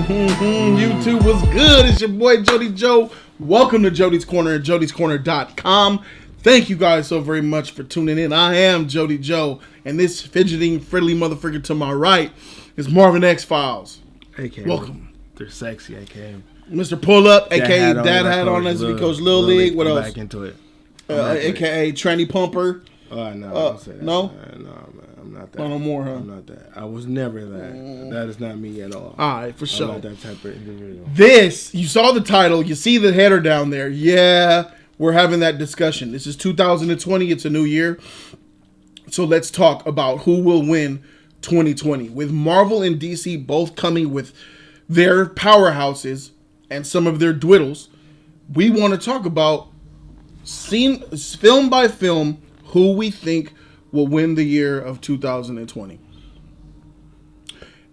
YouTube was good. It's your boy Jody Joe. Welcome to Jody's Corner at jodyscorner.com. Thank you guys so very much for tuning in. I am Jody Joe, and this fidgeting, friendly motherfucker to my right is Marvin X Files. AKA, welcome. They're sexy, AKA. Mr. Pull Up, aka Dad Hat on as we coach Little League. What else? Back into it. AKA Tranny Pumper. No, no, no, man, I'm not that. No more, huh? I'm not that. I was never that. That is not me at all. All right, for sure. I'm not that type of individual. This, you saw the title, you see the header down there. Yeah, we're having that discussion. This is 2020. It's a new year. So let's talk about who will win 2020. With Marvel and DC both coming with their powerhouses and some of their dwiddles, we want to talk about film by film who we think will win the year of 2020.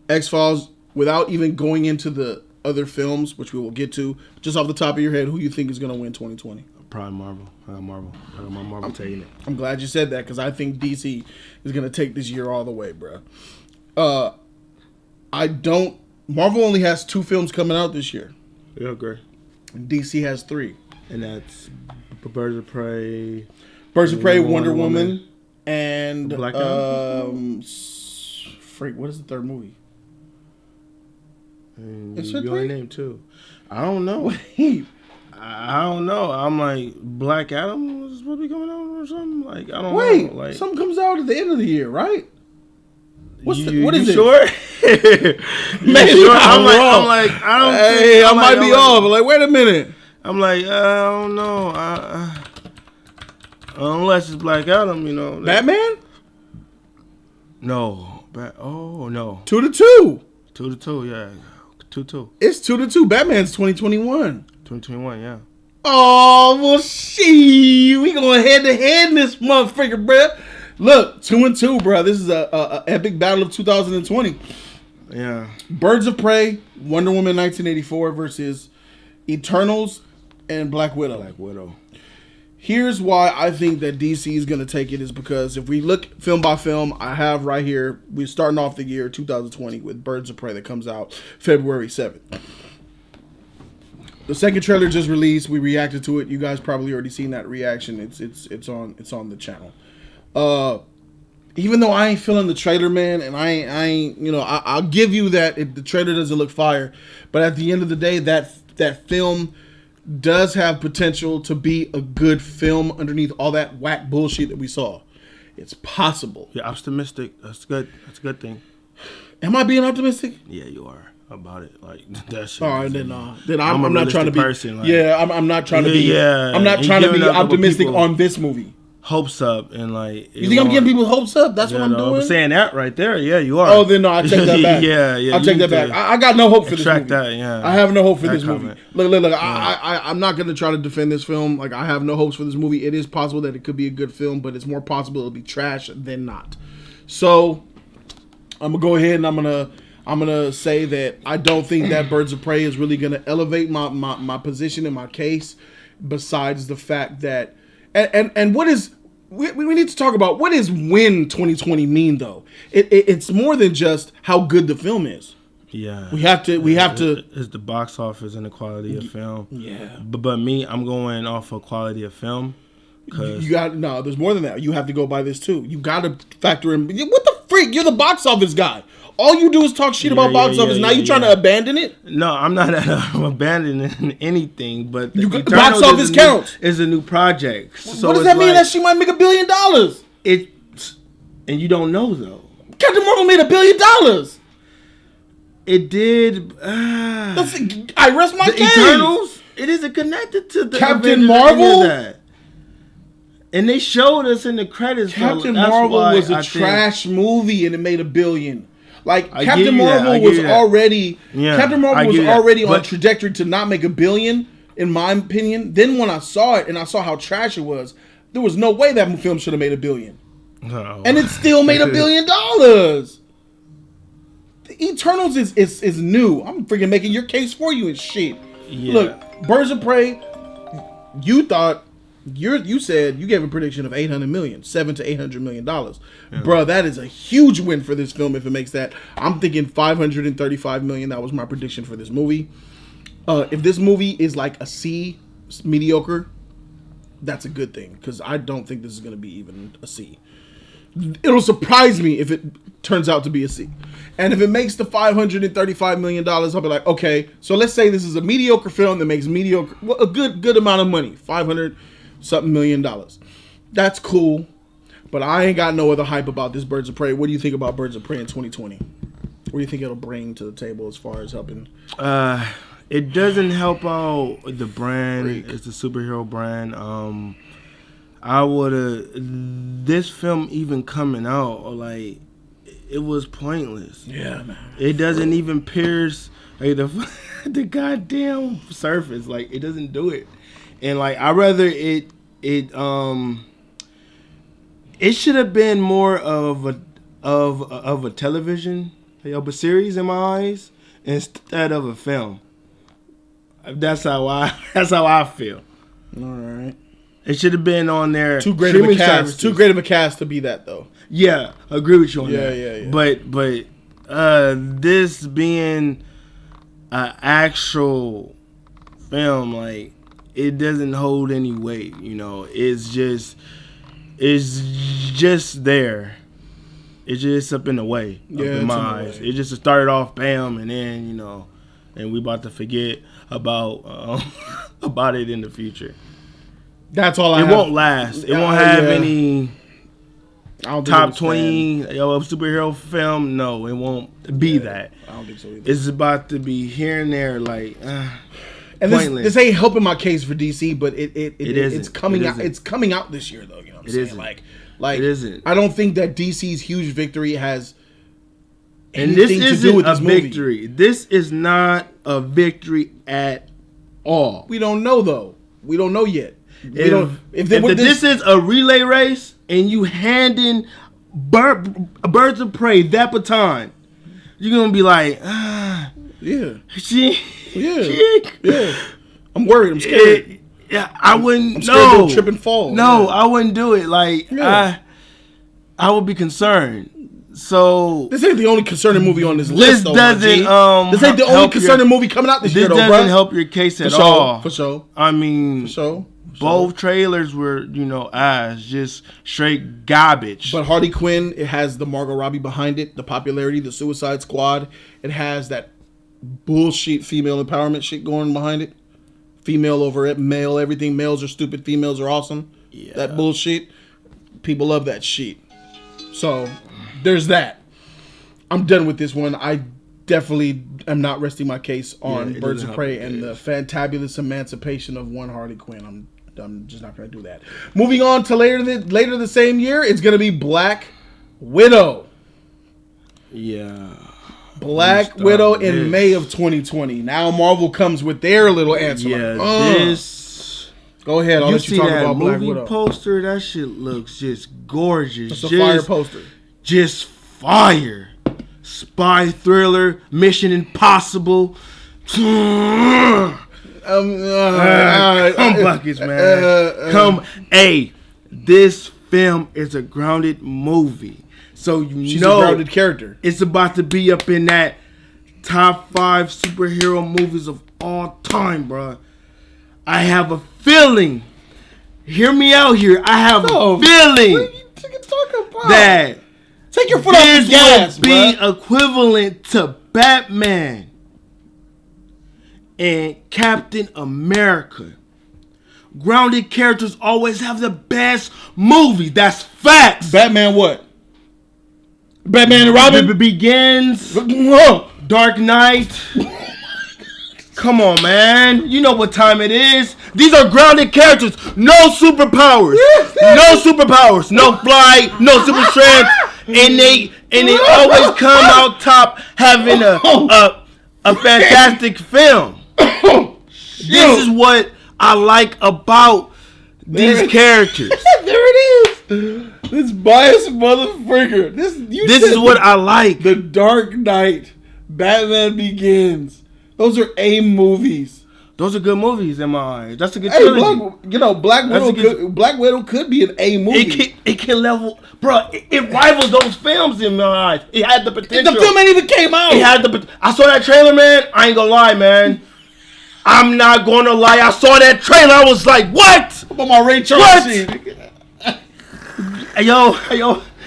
X-Files, without even going into the other films, which we will get to, just off the top of your head, who you think is going to win 2020? Probably Marvel. I got Marvel taking it. I'm glad you said that because I think DC is going to take this year all the way, bro. Marvel only has 2 films coming out this year. Yeah, great. DC has 3. And that's Birds of Prey, Wonder Woman, and Black Adam. What is the third movie? It's your name too. I don't know. I don't know. I'm like, Black Adam was supposed to be coming out or something. Like, I don't know. Like, something comes out at the end of the year, right? What is it? Sure? Maybe sure? I'm wrong. I might be off. Like, wait a minute. I'm like, I don't know. Unless it's Black Adam, you know. Batman? No. No. 2-2. 2-2, yeah. 2-2. It's 2-2. Batman's 2021. 2021, yeah. Oh, well, we going head-to-head in this motherfucker, bruh. Look, 2-2, bruh. This is a epic battle of 2020. Yeah. Birds of Prey, Wonder Woman 1984 versus Eternals and Black Widow. Here's why I think that DC is going to take it is because if we look film by film, I have right here, we're starting off the year 2020 with Birds of Prey that comes out February 7th. The second trailer just released. We reacted to it. You guys probably already seen that reaction. It's on the channel. Even though I ain't feeling the trailer, man, and I ain't, I'll give you that the trailer doesn't look fire, but at the end of the day, that film does have potential to be a good film underneath all that whack bullshit that we saw. It's possible. You're optimistic. That's good. That's a good thing. Am I being optimistic? Yeah, you are about it. Like that shit. All right, then I'm not trying to be. Person, like, I'm not trying to be. Yeah, I'm not trying to be optimistic on this movie. Hopes up and like. You think I'm getting people hopes up? That's what I'm doing. I'm saying that right there. Yeah, you are. Oh, then no, I take that back. yeah. I take that back. I got no hope for this movie. That, yeah. I have no hope for this movie. Look. Yeah. I'm not gonna try to defend this film. Like I have no hopes for this movie. It is possible that it could be a good film, but it's more possible it'll be trash than not. So I'm gonna go ahead and I'm gonna say that I don't think that Birds of Prey is really gonna elevate my position in my case. Besides the fact that and what is we need to talk about what does win 2020 mean though? It's more than just how good the film is. Yeah, we have to. It's the box office and the quality of film. Yeah, but me, I'm going off of quality of film. You got there's more than that. You have to go by this too. You got to factor in. What the freak? You're the box office guy. All you do is talk shit about box office. Now you trying to abandon it? No, I'm not abandoning anything. But the box office counts. Is a new project. So what does that mean? That she might make $1 billion? And you don't know though. Captain Marvel made $1 billion. It did. I rest my case. Eternals. It isn't connected to the Captain Marvel. And they showed us in the credits. Captain Marvel was a trash movie, and it made $1 billion. Like Captain Marvel was already on trajectory to not make $1 billion, in my opinion. Then when I saw it and I saw how trash it was, there was no way that film should have made $1 billion, and it still made $1 billion. The Eternals is new. I'm freaking making your case for you and shit. Yeah. Look, Birds of Prey. You thought You said you gave a prediction of $800 million, $700 to $800 million, bruh. That is a huge win for this film if it makes that. I'm thinking $535 million. That was my prediction for this movie. If this movie is like a C, mediocre, that's a good thing because I don't think this is going to be even a C. It'll surprise me if it turns out to be a C. And if it makes the $535 million, I'll be like, okay, so let's say this is a mediocre film that makes a good amount of money, $500-something million. That's cool, but I ain't got no other hype about this Birds of Prey. What do you think about Birds of Prey in 2020? What do you think it'll bring to the table as far as helping? It doesn't help out the brand. It's a superhero brand. This film even coming out, like, it was pointless. Yeah, man. It doesn't even pierce like, the goddamn surface. Like, it doesn't do it. And like, I rather it should have been more of a television, of a series in my eyes instead of a film. That's how I feel. All right. It should have been on there. Too great of a cast to be that though. Yeah, agree with you on that. Yeah. But this being an actual film, like, it doesn't hold any weight. You know, it's just there. It's just up in the way of my eyes. It just started off bam, and then and we about to forget about it in the future. That's all It won't last. It won't have any top 20 superhero film. No, it won't be that. I don't think so either. It's about to be here and there, like and this ain't helping my case for DC, but it's coming out. Isn't. It's coming out this year though. You know what I'm saying? Isn't. Like it isn't. I don't think that DC's huge victory has and this anything to do with isn't this movie. Victory. This is not a victory at all. We don't know though. We don't know yet. If this is a relay race and you handing Birds of Prey that baton, you're gonna be like, yeah. Yeah. I'm worried. I'm scared. I wouldn't. I'm scared to trip and fall. No, I wouldn't do it. Like, I would be concerned. So this ain't the only concerning movie on this list. Though, this ain't the only concerning movie coming out this year. Though, this doesn't help your case at all. For sure. I mean, both trailers were, just straight garbage. But Harley Quinn, it has the Margot Robbie behind it, the popularity, the Suicide Squad. It has that bullshit female empowerment shit going behind it. Female over it, male, everything. Males are stupid, females are awesome. Yeah. That bullshit. People love that shit. So, there's that. I'm done with this one. I definitely am not resting my case on Birds of Prey and the fantabulous emancipation of one Harley Quinn. I'm just not going to do that. Moving on to later the same year, it's going to be Black Widow. Yeah. Black Widow in May of 2020. Now Marvel comes with their little answer. Yeah, Go ahead. I'll let you talk about Black Widow. Movie poster, that shit looks just gorgeous. It's a fire poster. Just fire. Spy thriller, Mission Impossible. Come buckets, man. Hey, this film is a grounded movie. So she's a grounded character. It's about to be up in that top 5 superhero movies of all time, bro. I have a feeling. Hear me out here. I have a feeling that take your foot off the gas, will be equivalent to Batman and Captain America. Grounded characters always have the best movies. That's facts. Batman what? Batman and Robin? Begins. Dark Knight. Come on, man. You know what time it is. These are grounded characters. No superpowers. No superpowers. No flight. No super strength. And they always come out top having a fantastic film. This is what I like about these characters. There it is. This biased motherfucker. This is what I like. The Dark Knight, Batman Begins. Those are A movies. Those are good movies in my eyes. That's a good Hey, trilogy. Black Widow could be an A movie. It can level, bro. It rivals those films in my eyes. It had the potential. The film ain't even came out. I saw that trailer, man. I ain't gonna lie, man. I'm not gonna lie. I saw that trailer. I was like, what? I'm on my Ray Charles shit. Hey, yo.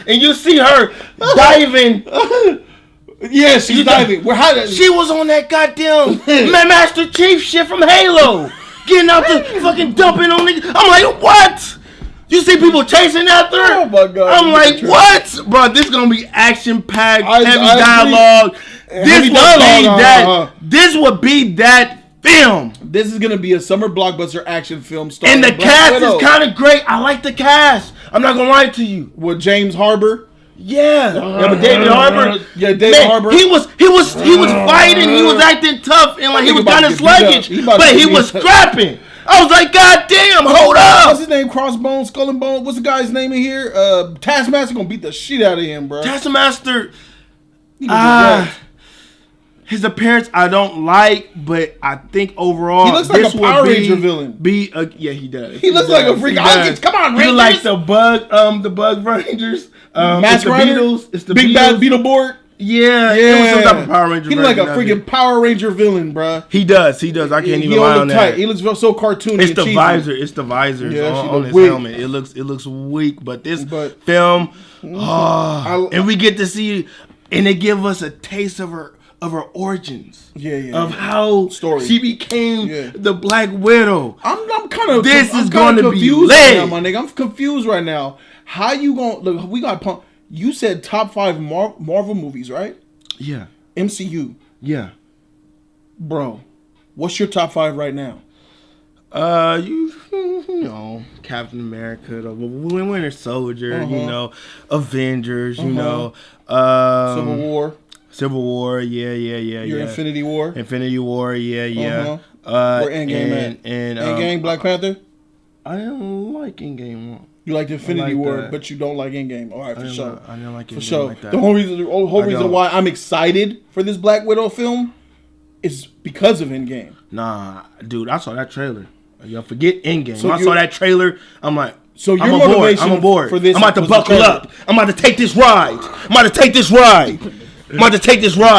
And you see her diving. Yeah, she's diving. She was on that goddamn Master Chief shit from Halo. Getting out the fucking dumping on niggas. I'm like, what? You see people chasing after her? Oh my god. I'm like, what? Bro, this is gonna be action-packed, heavy dialogue. This would be that film. This is gonna be a summer blockbuster action film and the cast is kind of great. I like the cast. I'm not gonna lie to you. With James Harbour. Yeah, but David Harbour. Yeah, David Harbour. He was fighting. He was acting tough and like he was kind of sluggish, but he was scrapping. I was like, God damn, hold up. What's his name? Crossbone, Skull and Bone. What's the guy's name in here? Taskmaster gonna beat the shit out of him, bro. Taskmaster. His appearance I don't like, but I think overall he looks like a Power Ranger villain. Yeah, he does. He looks like a freak. Come on, Rangers. He like the Bug Rangers. Mask Rider. It's the Big Bad Beetleborg. Yeah. It was some type of Power Ranger. He looks like a freaking Power Ranger villain, bro. He does. I can't even lie on that. He looks so cartoony. It's the visor. It's the visors on his helmet. It looks weak, but this film, and we get to see, and they give us a taste of her origins. Of how she became the Black Widow. I'm kind of confused right now, my nigga. I'm confused right now. How you gonna look? We got pumped. You said top 5 Marvel movies, right? Yeah. MCU. Yeah. Bro, what's your top 5 right now? You know, Captain America, the Winter Soldier, Avengers, Civil War, yeah. Your Infinity War, yeah. Where Endgame and Endgame, Black Panther. I don't like Endgame. You like Infinity War, but you don't like Endgame. All right, for sure. I didn't like Endgame for sure. like that. The whole reason why I'm excited for this Black Widow film is because of Endgame. Nah, dude, I saw that trailer. Y'all forget Endgame. I saw that trailer. I'm like, so I'm on board for this. I'm about to buckle up. I'm about to take this ride.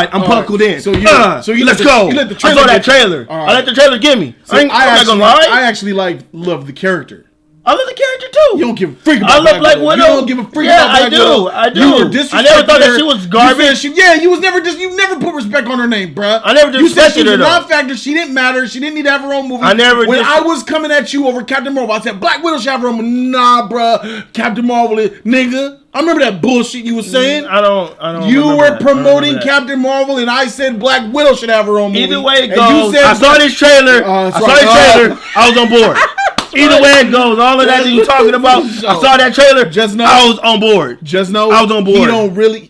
I'm buckled in. So let's go. I saw that trailer. Right. I let the trailer get me. So I'm not gonna lie. I actually love the character. I love the character too. You don't give a freak about Black Widow. You don't give a freak about Black Widow. I do. You were disrespecting I never thought that she was garbage. You never put respect on her name, bruh. I never disrespected her. You said she was not factor. She didn't matter. She didn't need to have her own movie. When I was coming at you over Captain Marvel, I said Black Widow should have her own movie. Nah, bruh. Captain Marvel is nigga. I remember that bullshit you were saying. I don't. You were promoting Captain Marvel, and I said Black Widow should have her own movie. Either way it goes, I saw this trailer. I was on board. Either way it goes, all of that you talking about, I saw that trailer. Just know I was on board. Just know I was on board.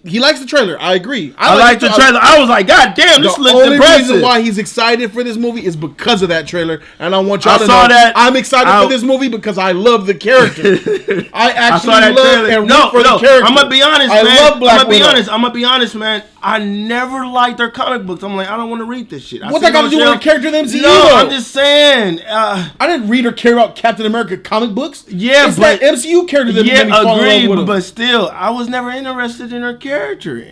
He likes the trailer. I agree. I like the trailer. I was like, God damn, this looks impressive. The only reason why he's excited for this movie is because of that trailer, and I want y'all to know that. I'm excited for this movie because I love the character. I actually love trailer. and root for the character. I'm gonna be honest, man. I love Black Widow. I'm gonna be honest, man. I never liked their comic books. I'm like, I don't want to read this shit. What's that got to do with her character in the MCU? No, I'm just saying. I didn't read or care about Captain America comic books. Yeah, it's that MCU character that made me fall in love with her. But still, I was never interested in her character.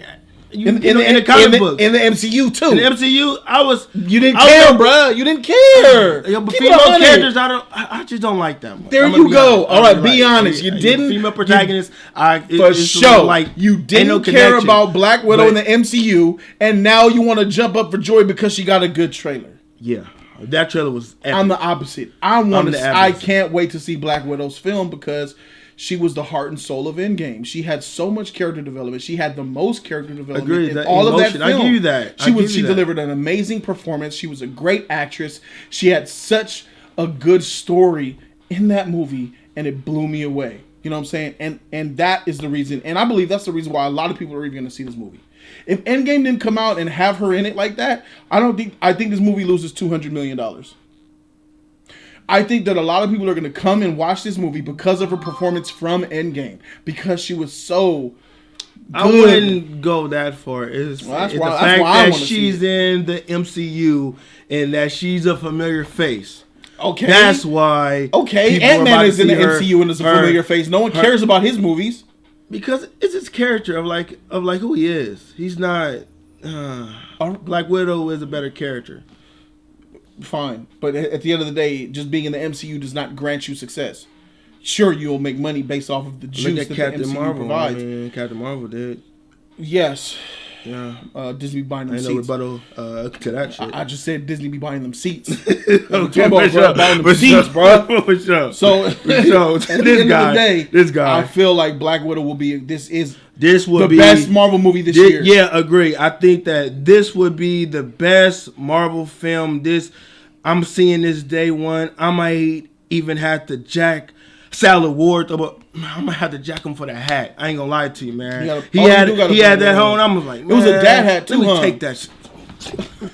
In the comic books. In the MCU too. In the MCU, you didn't care, bro. You didn't care. Yo, but female characters, I just don't like them. There you go. All right, be honest. You didn't. Female protagonists, for sure. You didn't care about Black Widow in the MCU, and now you want to jump up for joy because she got a good trailer. Yeah, that trailer was epic. I'm the opposite. I can't wait to see Black Widow's film because she was the heart and soul of Endgame. She had so much character development. She had the most character development in all of that film. I give you that. She delivered an amazing performance. She was a great actress. She had such a good story in that movie, and it blew me away. You know what I'm saying? And that is the reason, and I believe that's the reason why a lot of people are even going to see this movie. If Endgame didn't come out and have her in it like that, I think this movie loses $200 million. I think that a lot of people are going to come and watch this movie because of her performance from Endgame. Because she was so I wouldn't go that far. It's the fact that she's in the MCU and that she's a familiar face. Okay. That's why. Okay, Ant-Man is in the MCU and is a familiar face. No one cares about his movies. Because it's his character of who he is. He's not... Black Widow is a better character. Fine. But at the end of the day, just being in the MCU does not grant you success. Sure, you'll make money based off of the juice that Captain the MCU Marvel provides. I mean, Captain Marvel did. Yes. Yeah. Disney buying them seats. Ain't no rebuttal to that shit. I just said Disney be buying them seats. Okay, buying them seats, bro. So at the end of the day, this guy, I feel like Black Widow will be. This would be the best Marvel movie this year. Yeah, agree. I think that this would be the best Marvel film. I'm seeing this day one. I might even have to jack Salad Ward, but I'm gonna have to jack him for the hat. I ain't gonna lie to you, man. He had that on. I was like, man, it was a dad hat too. Let me take that shit.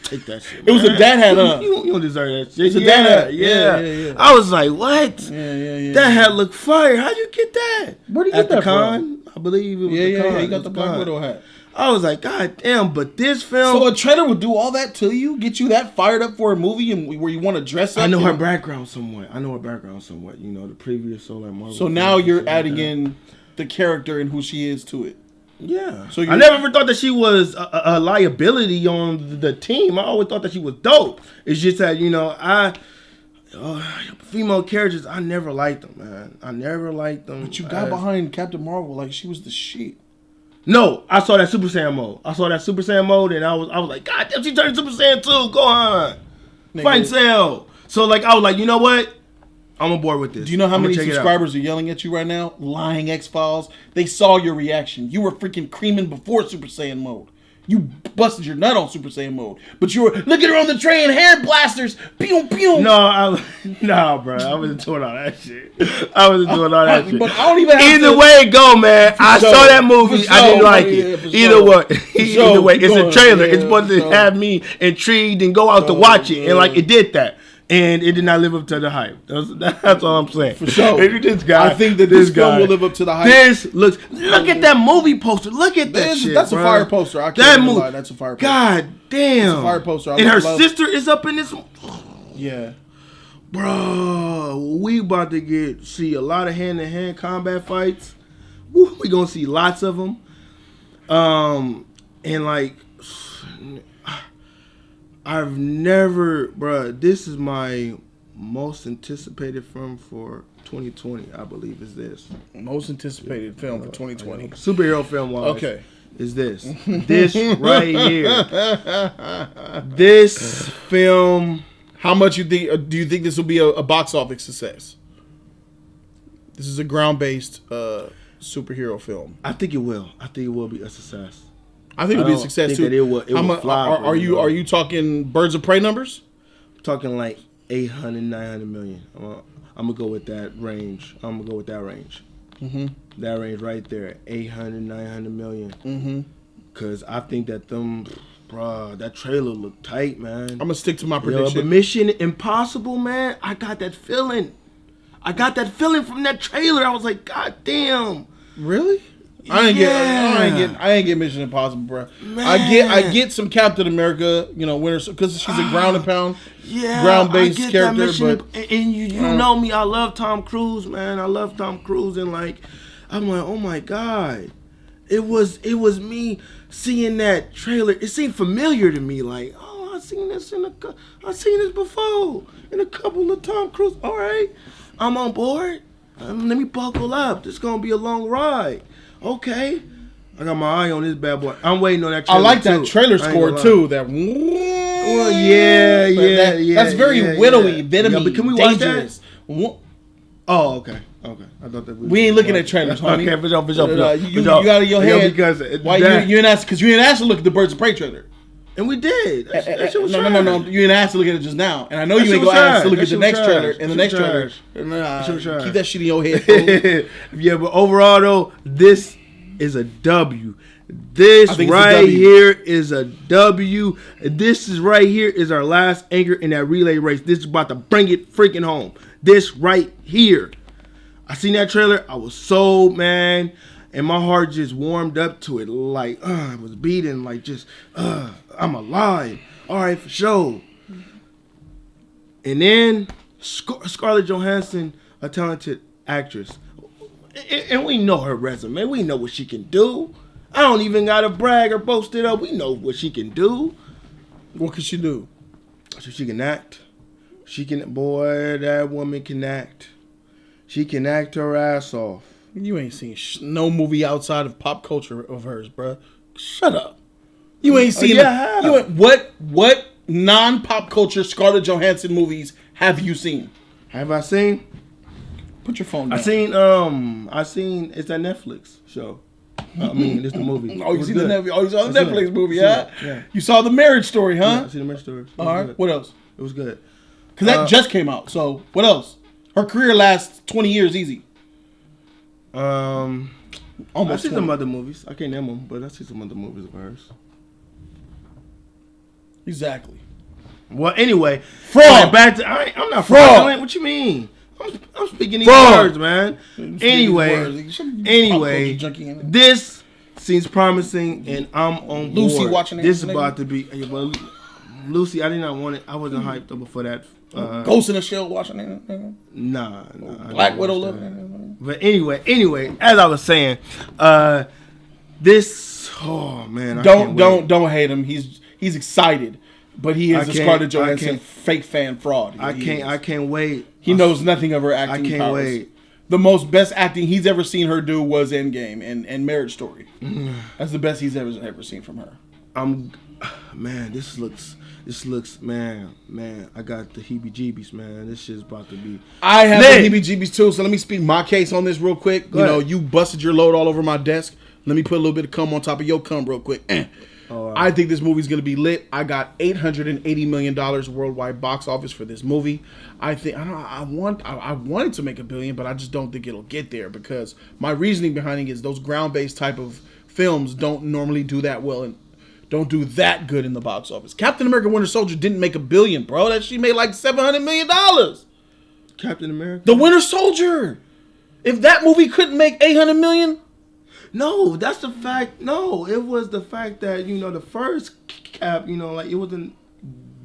Take that shit. It was a dad hat, huh? You don't deserve that shit. It's a dad hat. Yeah. I was like, what? Yeah. That hat looked fire. How'd you get that? Where'd you get that from? I believe it was the con. Yeah, he got the Black Widow hat. I was like, God damn, but this film... So a trailer would do all that to you? Get you that fired up for a movie and where you want to dress up? I know her background somewhat. You know, the previous Solar Marvel. So now you're adding in the character and who she is to it. Yeah. So I never ever thought that she was a liability on the team. I always thought that she was dope. It's just that, you know, female characters, I never liked them, man. I never liked them. But you got behind Captain Marvel like she was the shit. No, I saw that Super Saiyan mode. And I was like, God damn, she turned Super Saiyan 2. Go on. Fight Cell. So, like, I was like, you know what? I'm on board with this. Do you know how many subscribers are yelling at you right now? Lying X-Files. They saw your reaction. You were freaking creaming before Super Saiyan mode. You busted your nut on Super Saiyan mode. But you were, look at her on the train, hair blasters. Pew, pew. No, bro. I wasn't doing all that shit. But I don't even have Either way go, man. I saw that movie. I didn't like it. Either way. It's a trailer. It's supposed to have me intrigued and go out to watch it. And, like, it did that. And it did not live up to the hype. That's all I'm saying. For sure. This guy, I think that this film will live up to the hype. Look at that movie poster. Look at that shit. That's a fire poster. I can't lie. That's a fire poster. God damn. That's a fire poster. And her sister is up in this. Yeah. Bro, we about to see a lot of hand-to-hand combat fights. Woo, we gonna see lots of them. And like, I've never, bro. This is my most anticipated film for 2020. I believe is this most anticipated film for 2020. Superhero film wise. Okay, is this right here? This film. How much do you think this will be a box office success? This is a ground-based superhero film. I think it will. I think it will be a success. I think it'll be a success too. It will fly. Are you talking Birds of Prey numbers? I'm talking like 800, 900 million. I'm gonna go with that range. Mm-hmm. That range right there, 800, 900 million. Mm-hmm. Cause I think that that trailer looked tight, man. I'm gonna stick to my prediction. But Mission Impossible, man, I got that feeling. From that trailer. I was like, God damn. Really? I ain't get Mission Impossible, bro. Man. I get some Captain America, Winter, because she's a ground and pound, ground based character. And you know me, I love Tom Cruise, man. I love Tom Cruise, and like, I'm like, oh my God, it was me seeing that trailer. It seemed familiar to me, like, oh, I've seen this before in a couple of Tom Cruise. All right, I'm on board. Let me buckle up. This is gonna be a long ride. Okay, I got my eye on this bad boy. I'm waiting on that trailer. I like that trailer score too. That that's very widowy, venomy, but can we dangerous. Watch that? Oh, okay. I thought that we ain't looking at trailers, homie. Okay, for sure. You got it in your head because why you didn't ask? Because you didn't ask to look at the Birds of Prey trailer. And we did. That shit was no. You didn't ask to look at it just now. And I know you ain't going to ask to look at the next trailer and the next trailer. Keep that shit in your head. Yeah, but overall, though, this is a W. This right here is a W. This is right here is our last anchor in that relay race. This is about to bring it freaking home. This right here. I seen that trailer. I was sold, man. and my heart just warmed up to it, like it was beating, like just I'm alive. All right, for sure. And then Scarlett Johansson, a talented actress, and we know her resume. We know what she can do. I don't even gotta brag or boast it up. We know what she can do. What can she do? So she can act. She can, boy, that woman can act. She can act her ass off. You ain't seen no movie outside of pop culture of hers, bruh. Shut up. You ain't seen what non-pop culture Scarlett Johansson movies have you seen? Have I seen? Put your phone down. I seen it's a Netflix show. I mean, it's the movie. Oh, you saw the Netflix movie, huh? Yeah. You saw The Marriage Story, huh? Yeah, I seen The Marriage Story. All right. What else? It was good. Because that just came out. So, what else? Her career lasts 20 years easy. Almost. I see 20. some other movies. I can't name them, but I see some other movies of hers. Exactly. Well, anyway. Fraud. Back to, I'm not fraud. fraud. What you mean? I'm speaking these words, man. Anyway, this seems promising, and I'm on board. Lucy watching it. This is about to be. Well, Lucy, I did not want it. I wasn't hyped up for that. Ghost in the Shell watching it. Nah. Black Widow loving it. But anyway, as I was saying, this. Oh man, don't hate him. He's excited. But he is a Scarlett Johansson fake fan fraud. I can't wait. He knows nothing of her acting powers. I can't wait. The most best acting he's ever seen her do was Endgame and Marriage Story. That's the best he's ever seen from her. Man, this looks, man. I got the heebie-jeebies, man. This shit's about to be. I have the heebie-jeebies too. So let me speak my case on this real quick. Go ahead. You busted your load all over my desk. Let me put a little bit of cum on top of your cum real quick. I think this movie's gonna be lit. I got $880 million worldwide box office for this movie. I want it to make $1 billion, but I just don't think it'll get there because my reasoning behind it is those ground-based type of films don't normally do that well and don't do that good in the box office. Captain America: Winter Soldier didn't make $1 billion, bro. That she made like $700 million. Captain America, the Winter Soldier. If that movie couldn't make $800 million. No, that's the fact. No, it was the fact that the first Cap, it wasn't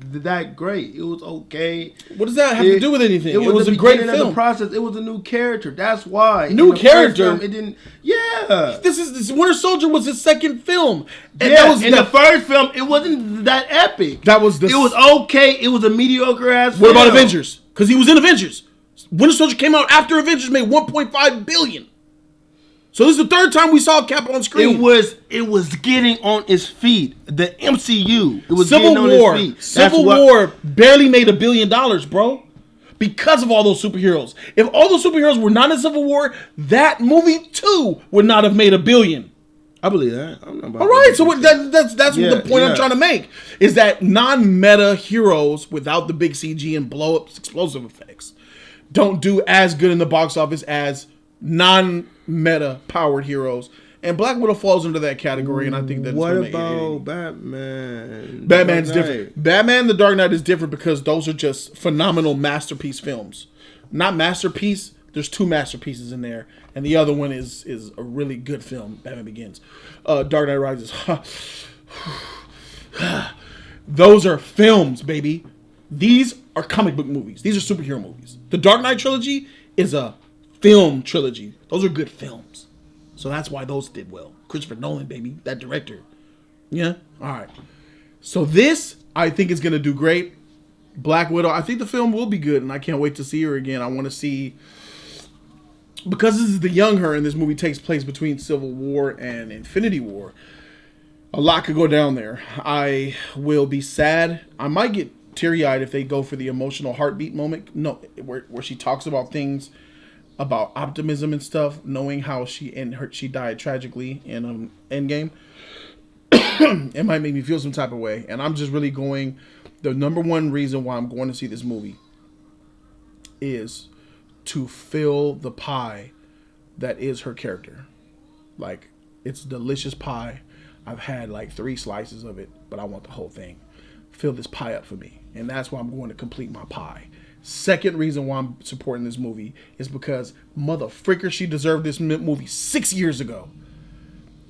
that great. It was okay. What does that have to do with anything? It was a great film. Of the process. It was a new character. That's why. New character. Film, it didn't. Yeah. This Winter Soldier was his second film. And the first film, it wasn't that epic. It was okay. It was a mediocre ass. What about Avengers? Because he was in Avengers. Winter Soldier came out after Avengers made $1.5 billion. So this is the third time we saw Cap on screen. It was getting on its feet. The MCU. It was Civil getting War. On its feet. Civil War barely made $1 billion, bro. Because of all those superheroes. If all those superheroes were not in Civil War, that movie too would not have made $1 billion. I believe that. I'm not about all right, so that's the point I'm trying to make. Is that non-meta heroes without the big CG and blow-ups, explosive effects, don't do as good in the box office as non-meta powered heroes, and Black Widow falls into that category, and I think that's what about Batman? Batman's different. Batman: The Dark Knight is different because those are just phenomenal masterpiece films. Not masterpiece. There's 2 masterpieces in there, and the other one is a really good film. Batman Begins. Dark Knight Rises. Those are films, baby. These are comic book movies. These are superhero movies. The Dark Knight trilogy is a film trilogy. Those are good films. So that's why those did well. Christopher Nolan, baby. That director. Yeah? All right. So this, I think, is going to do great. Black Widow, I think the film will be good, and I can't wait to see her again. I want to see... Because this is the young her, and this movie takes place between Civil War and Infinity War, a lot could go down there. I will be sad. I might get teary-eyed if they go for the emotional heartbeat moment. No, where she talks about things... about optimism and stuff, knowing how she died tragically in Endgame. It might make me feel some type of way, and I'm just really going. The number one reason why I'm going to see this movie is to fill the pie that is her character. Like, it's delicious pie. I've had like 3 slices of it, but I want the whole thing. Fill this pie up for me, and that's why I'm going to complete my pie. Second reason why I'm supporting this movie is because motherfricker, she deserved this movie 6 years ago.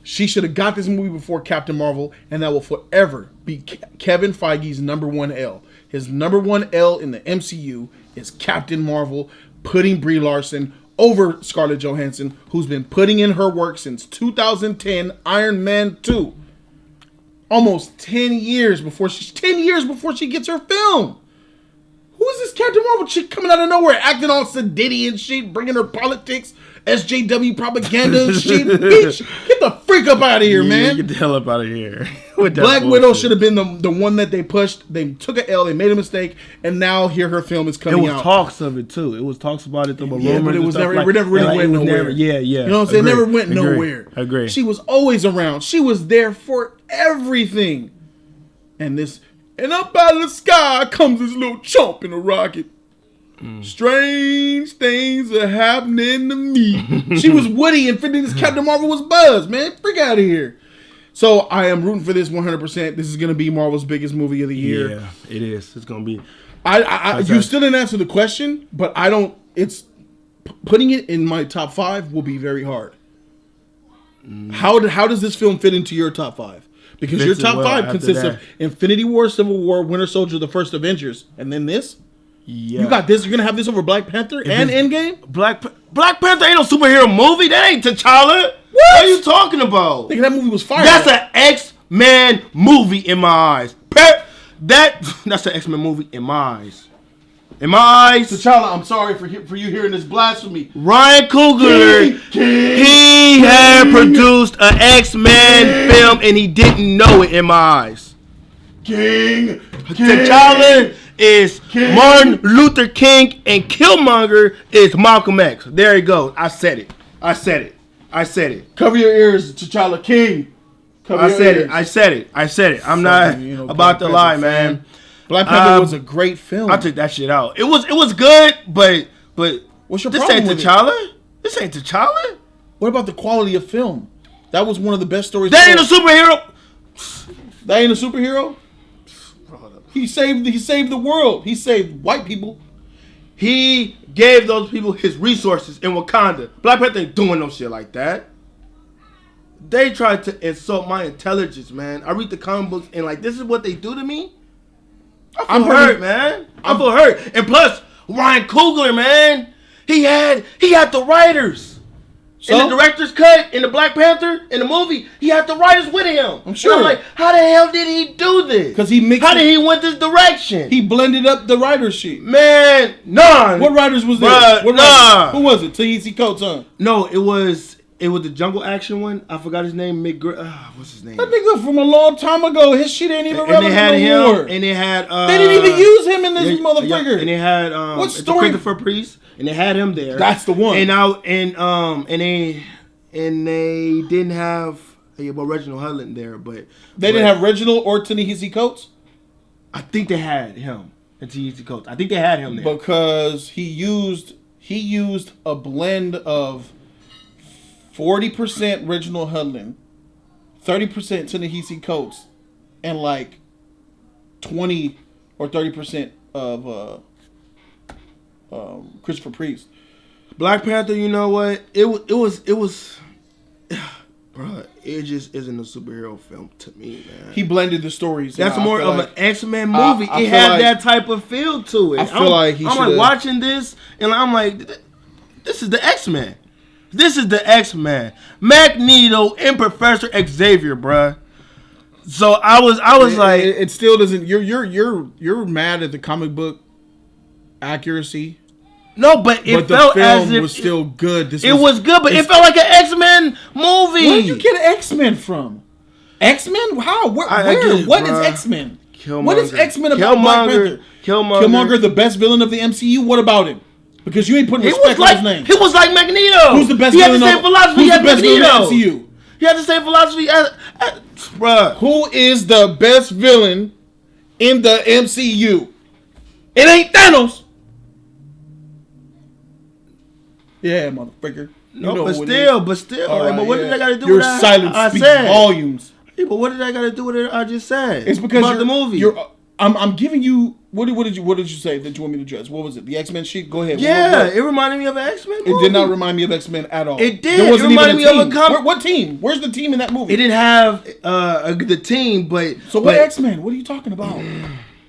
She should have got this movie before Captain Marvel, and that will forever be Kevin Feige's number one L. His number one L in the MCU is Captain Marvel putting Brie Larson over Scarlett Johansson, who's been putting in her work since 2010 Iron Man 2. Almost 10 years before she gets her film. Who is this Captain Marvel chick coming out of nowhere, acting all sedity and shit, bringing her politics, SJW propaganda and shit? Bitch, get the freak up out of here, man. Get the hell up out of here. Black Widow should have been the one that they pushed. They took an L, they made a mistake, and now here her film is coming out. It was talks of it, too. It was talks about it. Yeah, but it was never really went nowhere. Yeah. You know what I'm saying? It never went nowhere. Agree. She was always around. She was there for everything. And up out of the sky comes this little chump in a rocket. Strange things are happening to me. She was Woody and this Captain Marvel was Buzz, man. Freak out of here. So I am rooting for this 100%. This is going to be Marvel's biggest movie of the year. Yeah, it is. It's going to be. You still didn't answer the question, but I don't. It's putting it in my top 5 will be very hard. How does this film fit into your top 5? Because your top 5 consists of Infinity War, Civil War, Winter Soldier, the first Avengers, and then this. Yeah. You got this. You're gonna have this over Black Panther and Endgame. Black Panther ain't no superhero movie. That ain't T'Challa. What are you talking about? Think that movie was fire. That's an X-Men movie in my eyes. That's an X-Men movie in my eyes. In my eyes. T'Challa, I'm sorry for you hearing this blasphemy. Ryan Coogler, he had produced an X-Men film and he didn't know it in my eyes. T'Challa is Martin Luther King and Killmonger is Malcolm X. There you go. I said it. Cover your ears, T'Challa King. I said it. I'm not about to lie, man. Black Panther was a great film. I took that shit out. It was good, but what's your this problem ain't T'Challa? This ain't T'Challa? What about the quality of film? That was one of the best stories. That ain't a superhero. That ain't a superhero? He saved the world. He saved white people. He gave those people his resources in Wakanda. Black Panther ain't doing no shit like that. They tried to insult my intelligence, man. I read the comic books and like this is what they do to me. I'm hurt, man. I feel hurt. And plus, Ryan Coogler, man, he had the writers. So? In the director's cut, in the Black Panther, in the movie, he had the writers with him. I'm sure. And I'm like, how the hell did he do this? Because he mixed. How did he went this direction? He blended up the writer's sheet. Man, none. What writers was there? Nah. Who was it? T.E.C. Coates, huh? No, it was the Jungle Action one. I forgot his name. What's his name? That nigga from a long time ago. His shit ain't even relevant anymore. And they had they didn't even use him in this motherfucker. And they had what story? Christopher Priest. And they had him there. That's the one. And they didn't have Reginald Hudlin there, but they didn't have Reginald or Ta-Nehisi Coates. I think they had him and Ta-Nehisi Coates. I think they had him there because he used a blend of 40% Reginald Hudlin, 30% Ta-Nehisi Coates, and like 20 or 30% of Christopher Priest. Black Panther, you know what? It was bro, it just isn't a superhero film to me, man. He blended the stories. That's more of an X-Men movie. It had that type of feel to it. I'm like watching this, and I'm like, this is the X-Men. This is the X-Men. Magneto and Professor Xavier, bruh. So I was like, it still doesn't. You're mad at the comic book accuracy. No, but it felt as if it was still good. It was good, but it felt like an X-Men movie. Where did you get X-Men from? X-Men? How? Where? What is X-Men? What is X-Men about Black Panther? Killmonger, the best villain of the MCU. What about him? Because you ain't putting respect on his name. He was like Magneto. Who's the best villain? He had the same philosophy as Magneto. MCU? He had the same philosophy as bruh. Who is the best villain in the MCU? It ain't Thanos. Yeah, motherfucker. But still. Right, but what did I got to do with that? Your silence speaks volumes. Yeah, but what did I got to do with it? I just said it's because about the movie. I'm giving you what did you say that you want me to address? What was it? The X-Men shit? Go ahead. Yeah, What? it reminded me of an X-Men movie. It did not remind me of X-Men at all. It did. There wasn't it reminded even me a team. of a comic. What team? Where's the team in that movie? It didn't have the team, but so what X-Men? What are you talking about?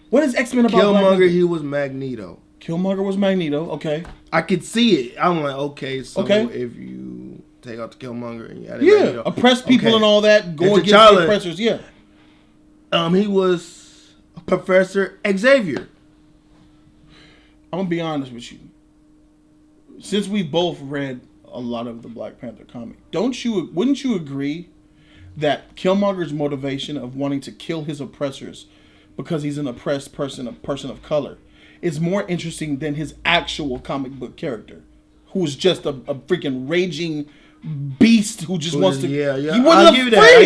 What is X-Men about? Killmonger, he was Magneto. Killmonger was Magneto. Okay. I could see it. I'm like, okay, so if you take out the Killmonger and you add Magneto, oppress people and all that, go against the oppressors. Yeah. He was Professor Xavier. I'm gonna be honest with you. Since we both read a lot of the Black Panther comic, wouldn't you agree that Killmonger's motivation of wanting to kill his oppressors because he's an oppressed person, a person of color, is more interesting than his actual comic book character, who is just a freaking raging beast who just wants to. Yeah. He wasn't I'll give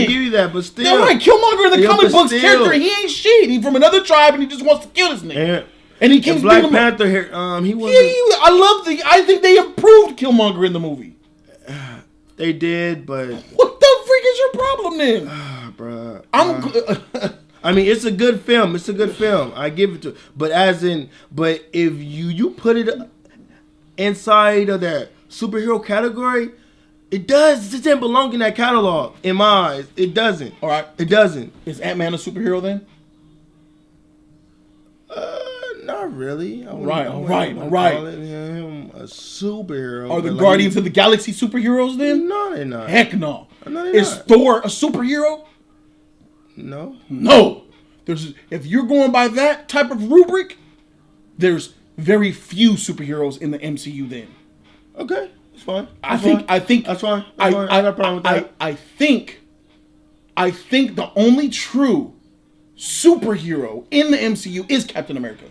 you that, but still. Yeah, right. Killmonger in the comic books character, he ain't shit. He's from another tribe and he just wants to kill this nigga. And he keeps Black Panther here. He was. I think they improved Killmonger in the movie. They did, but what the freak is your problem then, bruh? I mean, it's a good film. It's a good film. I give it to. But if you put it inside of that superhero category, it didn't belong in that catalog. In my eyes, it doesn't. All right, it doesn't. Is Ant-Man a superhero then? Not really. All right. Calling him a superhero. Are the Guardians of the Galaxy superheroes then? No, they're not. Heck no. No, Is Thor a superhero? No. If you're going by that type of rubric, there's very few superheroes in the MCU then. Okay, it's fine. I think that's fine. I got a problem with that. I think the only true superhero in the MCU is Captain America.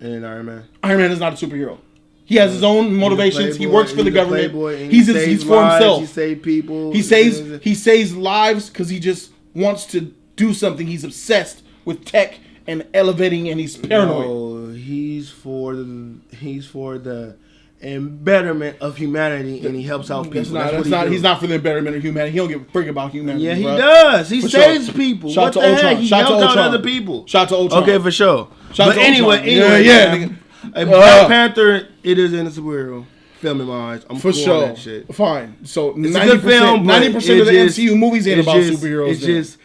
And Iron Man. Iron Man is not a superhero. He has his own motivations. He works for the government. He's for lives, himself. He saves people. He saves lives because he just wants to do something. He's obsessed with tech and elevating, and he's paranoid. No, he's for the embetterment of humanity, and he helps out people. He's not for the embetterment of humanity. He don't give a freak about humanity. Yeah, he does. He saves people. Shout to Ultron. He helps out other people. Shout to Ultron. Okay, for sure. But anyway, yeah. Black Panther, it is in the superhero film in my eyes. I'm for cool sure. on that shit. Fine. So 90% of the MCU movies ain't about superheroes. It's just.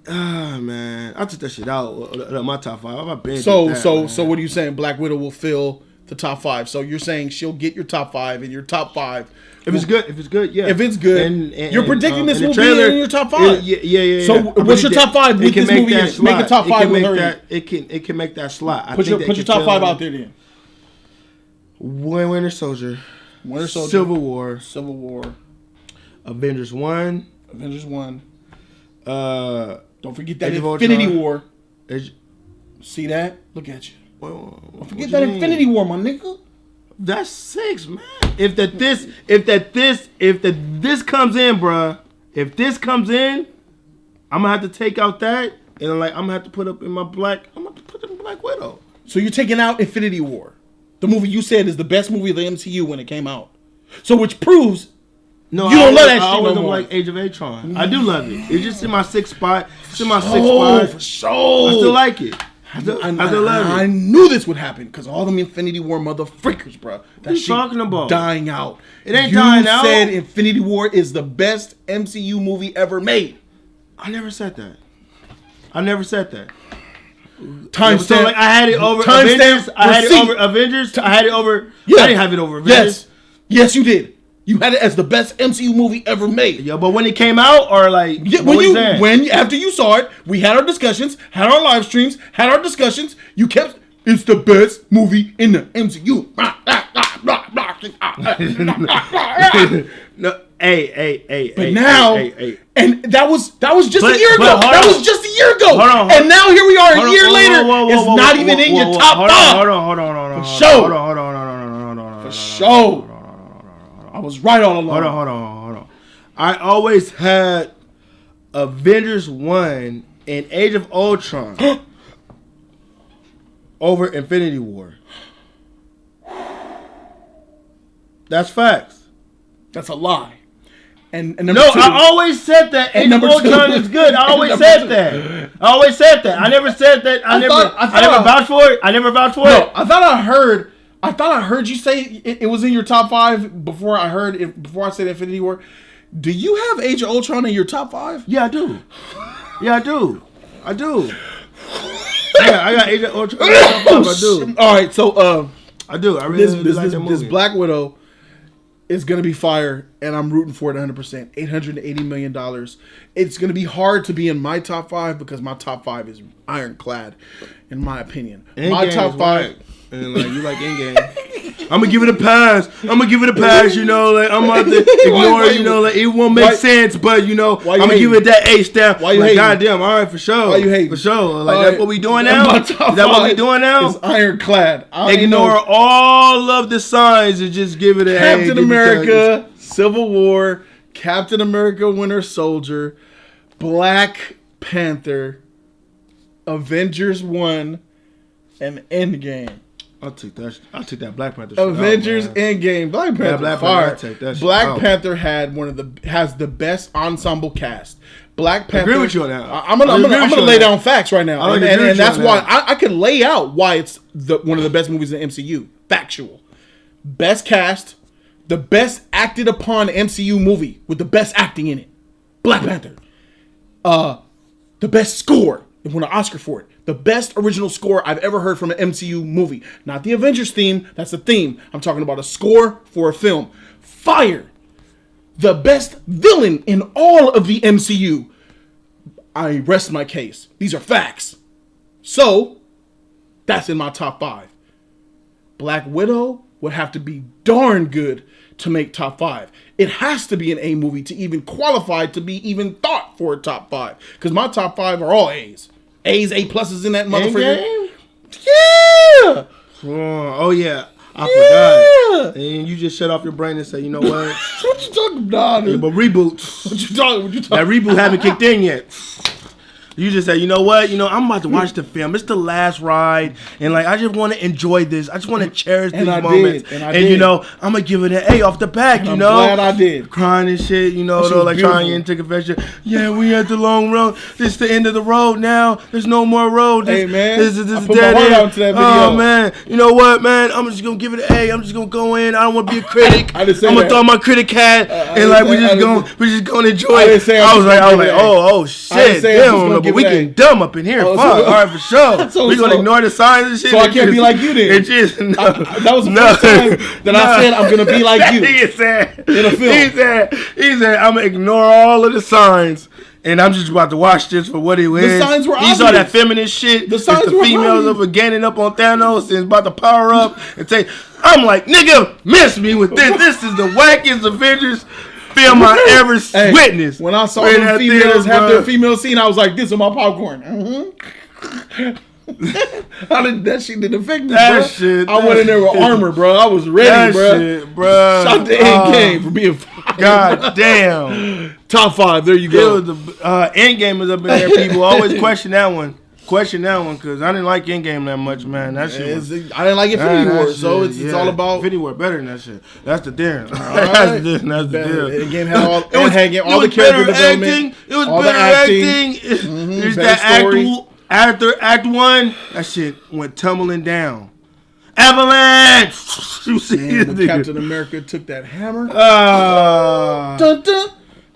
Man, I took that shit out of my top 5. I've been so what are you saying? Black Widow will fill the top 5. So you're saying she'll get your top 5, and your top 5 if it's good, yeah. If it's good, and you're predicting this will trailer, be in your top 5. Yeah. So what's your top 5 with this movie? Make a top 5 with her. It can make that slot. Put your top 5 out there then. Winter Soldier. Civil War. Avengers 1. Don't forget that Infinity War. See that? Look at you. Don't forget that Infinity War, my nigga. That's 6, man. If this comes in, bruh. If this comes in, I'm gonna have to take out that, and I'm gonna have to put up in my Black Widow. So you're taking out Infinity War, the movie you said is the best movie of the MCU when it came out. So which proves you don't love that shit no more. I wasn't like Age of Ultron. I do love it. It's just in my 6th spot. For sure. I still like it. I still love it. I knew this would happen because all them Infinity War motherfuckers, bro. What are you talking about? Dying out. It ain't dying out. You said Infinity War is the best MCU movie ever made. I never said that. Timestamp. So like I had it over Avengers. I had it over Avengers. I had it over. Yeah. I didn't have it over Avengers. Yes, you did. You had it as the best MCU movie ever made. Yeah, but when it came out, or like after you saw it, we had our discussions, had our live streams, had our discussions. You kept it's the best movie in the MCU. No, hey. But now, and that was just a year ago. That was just a year ago. Hold on. And now here we are a year later. It's not even in your top 5. Hold on. For sure. I was right all along. Hold on. I always had Avengers 1 and Age of Ultron over Infinity War. That's facts. That's a lie. And number no, two, I always said that. And number Ultron two. is good. I always And said number that. I always said that. I never said that. I never vouched for it. I never vouched for it. No, I thought I heard you say it was in your top 5 before I heard it. Before I said Infinity War. Do you have Age of Ultron in your top 5? Yeah, I do. Yeah, I do. Yeah, I got Age of Ultron in my top 5. I do. All right, so I do. I really like that movie. This Black Widow is gonna be fire, and I'm rooting for it 100%. $880 million. It's gonna be hard to be in my top 5 because my top 5 is ironclad, in my opinion. My top 5. And like you like Endgame. I'm gonna give it a pass. You know, like I'm about to ignore. You know, like it won't make sense, but you know, I'm gonna give it that A stamp. Why you like, hating? goddamn, all right, for sure. Why you hating? For sure. Like All that's what we doing now. Is that what we doing now? It's ironclad. Ignore all of the signs and just give it a Captain America, Civil War, Captain America, Winter Soldier, Black Panther, Avengers 1, and Endgame. I'll take that Black Panther. Avengers Endgame. Black Panther. Black fire. Panther. Take that Black Panther has the best ensemble cast. Black Panther. I agree with you on that. I'm gonna lay down facts right now, and that's why I can lay out why it's one of the best movies in the MCU. Factual. Best cast, the best acted upon MCU movie with the best acting in it. Black Panther. The best score. It won an Oscar for it. The best original score I've ever heard from an MCU movie. Not the Avengers theme. That's the theme. I'm talking about a score for a film. Fire. The best villain in all of the MCU. I rest my case. These are facts. So, that's in my top 5. Black Widow would have to be darn good to make top 5. It has to be an A movie to even qualify to be even thought for a top 5. Because my top 5 are all A's. A's, A pluses in that motherfucker. Yeah. Oh yeah. I forgot. And you just shut off your brain and say, you know what? What you talking about? Yeah, but reboot. What you talking? That reboot haven't kicked in yet. You just say, you know what? You know, I'm about to watch the film. It's the last ride, and like I just want to enjoy this. I just want to cherish these moments. And you know, I'm gonna give it an A off the back. And you I'm know, glad I did. Crying and shit. You know, though, like trying into confession. Yeah, we at the long road. This is the end of the road now. There's no more road. Hey man, this I put dead my heart end. out to that video. Oh man, you know what, man? I'm just gonna give it an A. I'm just gonna go in. I don't want to be a critic. I didn't say I'm gonna that. throw my critic hat and like we just gonna enjoy I it. didn't say I was like, oh I shit, didn't say I was damn, gonna but give we it an A. getting dumb up in here. Oh, Fuck, so- all right, for sure. So- We're gonna so- ignore the signs and shit. So I can't be like you then. It just That was the first time that I said I'm gonna be like you. He said In a film. He said I'm gonna ignore all of the signs. And I'm just about to watch this for what it is. The signs were He saw obvious. that feminist shit. The signs the were females obvious. over gaining up on Thanos and about to power up and say, I'm like, nigga, miss me with this. This is the wackiest Avengers film I ever witnessed. When I saw In them that females theater, have bro. their female scene, I was like, this is my popcorn. How did that shit didn't affect me, That bro? shit, I went in there with armor, bro. I was ready, That bro. shit, bro. Shot the end game for being fired. God damn. Top 5, there you go. It was the Endgame was up in there. People always question that one. Because I didn't like Endgame that much, man. That shit was, I didn't like Infinity War, that so shit, it's all about. Infinity War better than that shit. That's the difference. Right. That's the deal. Endgame had all, It was the character better development. acting. It was all better the acting. acting. There's better that story. act 1, that shit went tumbling down. Avalanche! You see Man, this when nigga. Captain America took that hammer. That Dun, dun.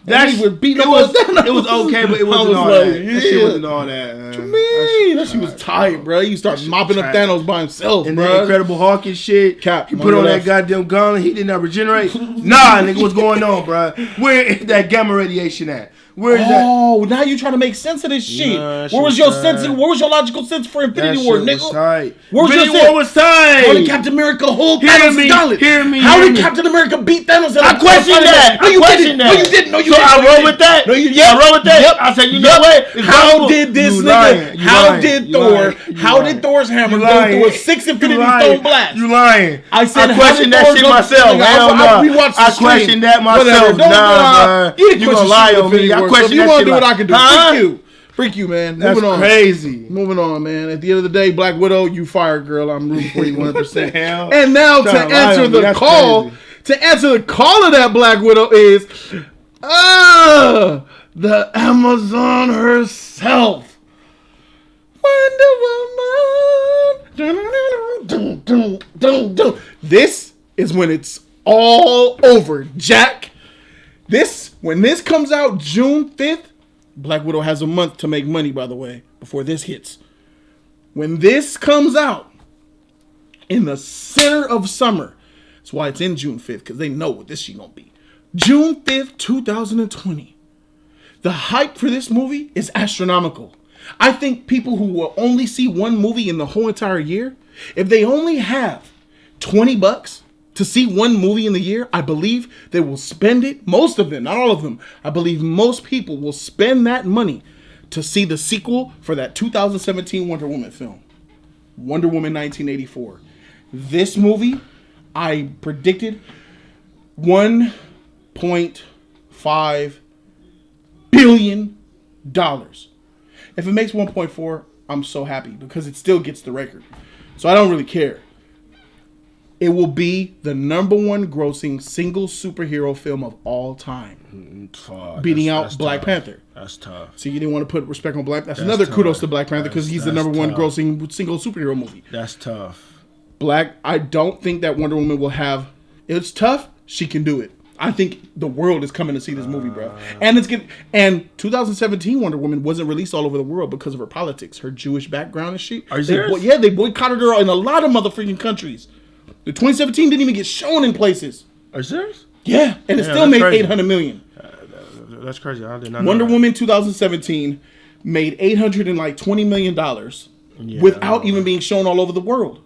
And he would beat it up was on Thanos. it was okay, but it wasn't was all like, that. That shit yeah. wasn't all that. Man. What you mean? That shit was tight, bro. You start mopping up trash. Thanos by himself, And bro. that Incredible Hulk and shit. Cap, he on put your on that left. goddamn gauntlet. He did not regenerate. Nah, nigga, what's going on, bro? Where is that gamma radiation at? Where is that? Oh, now you trying to make sense of this shit. Nah, Where was shit your tight. sense? Where was your logical sense for Infinity That War, shit nigga? was tight. Where was your Infinity sense? War was tight. How did Captain America hold Hear Thanos' me, gauntlet? hear me, How hear did me. Captain America beat Thanos? I question that. No, you didn't. that. No, you didn't. No, you so didn't. I roll with that. No, you. I roll with that. Yep. I said, you Yep. know what? It's How possible. did this You nigga? lying. You How lying. did You Thor? lying. You How lying. did Thor's hammer You go lying. through a 6 Infinity You lying. Stone blast? You lying. I said, I how questioned did that Thor shit go- myself. Nigga, Hell I no. rewatched the I stream. questioned that myself. Whatever. Don't, Nah, you didn't you gonna question lie shit on me. Infinity I War. So questioned you that want shit to do what like- I can do? Huh? Freak you. Freak you, man. That's Moving on. crazy. Moving on, man. At the end of the day, Black Widow, you fired, girl. I'm rooting for you 100%. hell? And now to Trying to lie answer on me. the That's call, crazy. to answer the call of that Black Widow is The Amazon herself. Wonder Woman. This is when it's all over, Jack. When this comes out June 5th, Black Widow has a month to make money, by the way, before this hits. When this comes out in the center of summer, that's why it's in June 5th, because they know what this shit gonna be. June 5th, 2020. The hype for this movie is astronomical. I think people who will only see one movie in the whole entire year, if they only have $20 to see one movie in the year, I believe they will spend it. Most of them, not all of them. I believe most people will spend that money to see the sequel for that 2017 Wonder Woman film, Wonder Woman 1984. This movie, I predicted $1.5 billion. If it makes 1.4, I'm so happy because it still gets the record. So I don't really care. It will be the #1 grossing single superhero film of all time. Beating out Black Panther. That's tough. So you didn't want to put respect on Black. That's another tough. Kudos to Black Panther because he's the #1 grossing single superhero movie. That's tough. I don't think that Wonder Woman will have. It's tough. She can do it. I think the world is coming to see this movie, bro. And it's good. And 2017 Wonder Woman wasn't released all over the world because of her politics, her Jewish background and shit. Are you serious? Yeah, they boycotted her in a lot of motherfucking countries. The 2017 didn't even get shown in places. Are you serious? Yeah, and it still made crazy. $800 million. That's crazy. I did not Wonder Woman 2017 made $820 million without even being shown all over the world.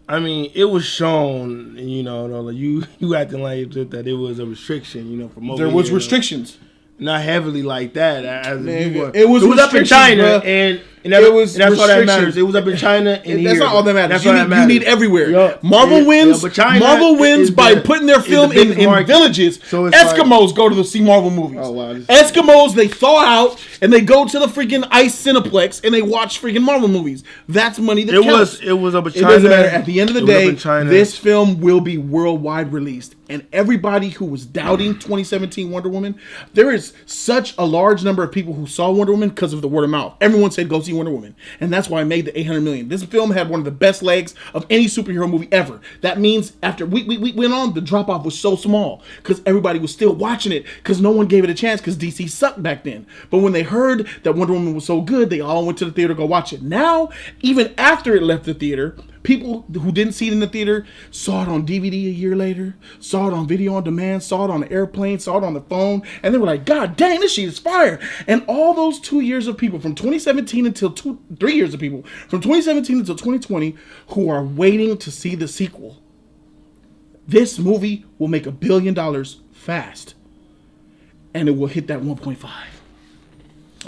I mean, it was shown, you acting like that it was a restriction, for most. There was restrictions. Not heavily like that. It was up in China, and that's all that matters. It was up in China, and that's not all that matters. You need everywhere. Yep. Marvel wins. Marvel wins by putting their film in villages. So Eskimos go to see Marvel movies. Oh, wow. Eskimos, they thaw out and they go to the freaking ice Cineplex and they watch freaking Marvel movies. That's money that counts. It was up in China. It doesn't matter. At the end of the day, this film will be worldwide released. And everybody who was doubting 2017 Wonder Woman, there is such a large number of people who saw Wonder Woman because of the word of mouth. Everyone said go see Wonder Woman, and that's why I made the $800 million. This film had one of the best legs of any superhero movie ever. That means after we went on, the drop off was so small because everybody was still watching it because no one gave it a chance because DC sucked back then. But when they heard that Wonder Woman was so good, they all went to the theater to go watch it. Now, even after it left the theater, people who didn't see it in the theater saw it on DVD a year later, saw it on video on demand, saw it on the airplane, saw it on the phone, and they were like, God dang, this shit is fire. And all those 2 years of people from 2017 until 3 years of people from 2017 until 2020 who are waiting to see the sequel. This movie will make $1 billion fast. And it will hit that 1.5.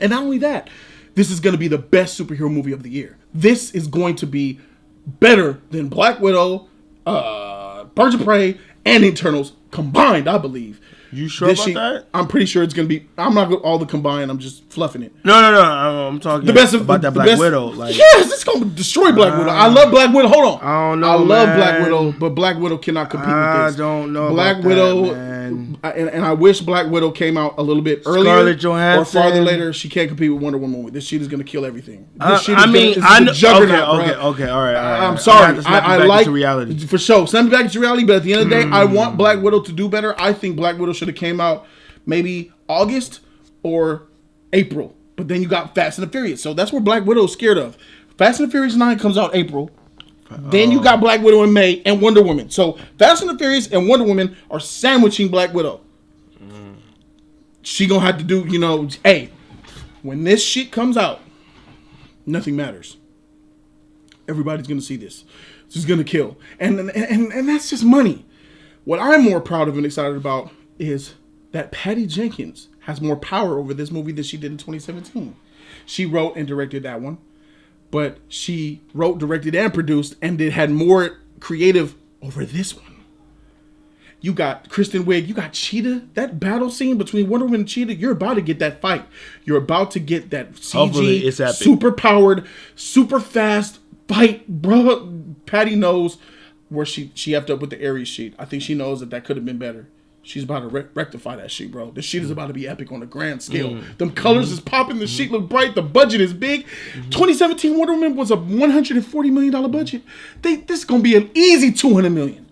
And not only that, this is going to be the best superhero movie of the year. This is going to be better than Black Widow, Birds of Prey, and Eternals combined, I believe. You sure about that? I'm pretty sure it's going to be... I'm not going to all the combined. I'm just fluffing it. No. I'm talking about that Black Widow. Like, yes, it's going to destroy Black Widow. I love Black Widow. Hold on. I don't know, I love Black Widow, but Black Widow cannot compete with this. I don't know Black Widow, and I wish Black Widow came out a little bit earlier. Scarlett Johansson. Or farther later. She can't compete with Wonder Woman. This shit is going to kill everything. This shit Okay, all right. I'm sorry. I like... reality. For sure. Send me back to reality, but at the end of the day, I want Black Widow to do better. I think Black Widow should have came out maybe August or April. But then you got Fast and the Furious. So that's what Black Widow is scared of. Fast and the Furious 9 comes out April. Then you got Black Widow in May and Wonder Woman. So Fast and the Furious and Wonder Woman are sandwiching Black Widow. She gonna have to do, hey, when this shit comes out, nothing matters. Everybody's gonna see this. This is gonna kill. And that's just money. What I'm more proud of and excited about is that Patty Jenkins has more power over this movie than she did in 2017. She wrote and directed that one, but she wrote, directed, and produced, and had more creative over this one. You got Kristen Wiig, you got Cheetah. That battle scene between Wonder Woman and Cheetah, you're about to get that fight. You're about to get that CG, super powered, super fast fight, bro. Patty knows where she effed up with the Ares sheet. I think she knows that could have been better. She's about to rectify that shit, bro. This shit is about to be epic on a grand scale. Them colors is popping. The shit look bright. The budget is big. 2017 Wonder Woman was a $140 million budget. This is going to be an easy $200 million.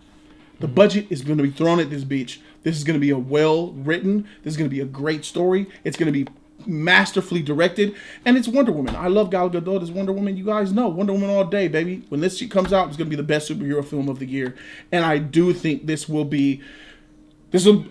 The budget is going to be thrown at this bitch. This is going to be a well-written. This is going to be a great story. It's going to be masterfully directed. And it's Wonder Woman. I love Gal Gadot as Wonder Woman. You guys know. Wonder Woman all day, baby. When this shit comes out, it's going to be the best superhero film of the year. And I do think this will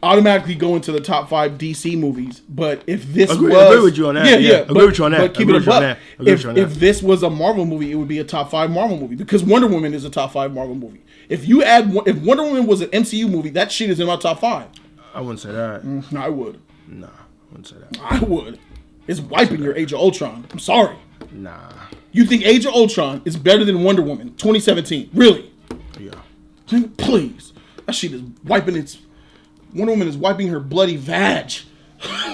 automatically go into the top 5 DC movies. But if this agree with you on that. Yeah. Agree with you on that. But keep it a buck. If this was a Marvel movie, it would be a top 5 Marvel movie because Wonder Woman is a top 5 Marvel movie. If Wonder Woman was an MCU movie, that shit is in my top 5. I wouldn't say that. I would. Nah, I wouldn't say that. I would. It's wiping your Age of Ultron. I'm sorry. Nah. You think Age of Ultron is better than Wonder Woman 2017? Really? Yeah. Please. That shit is wiping its... Wonder Woman is wiping her bloody vag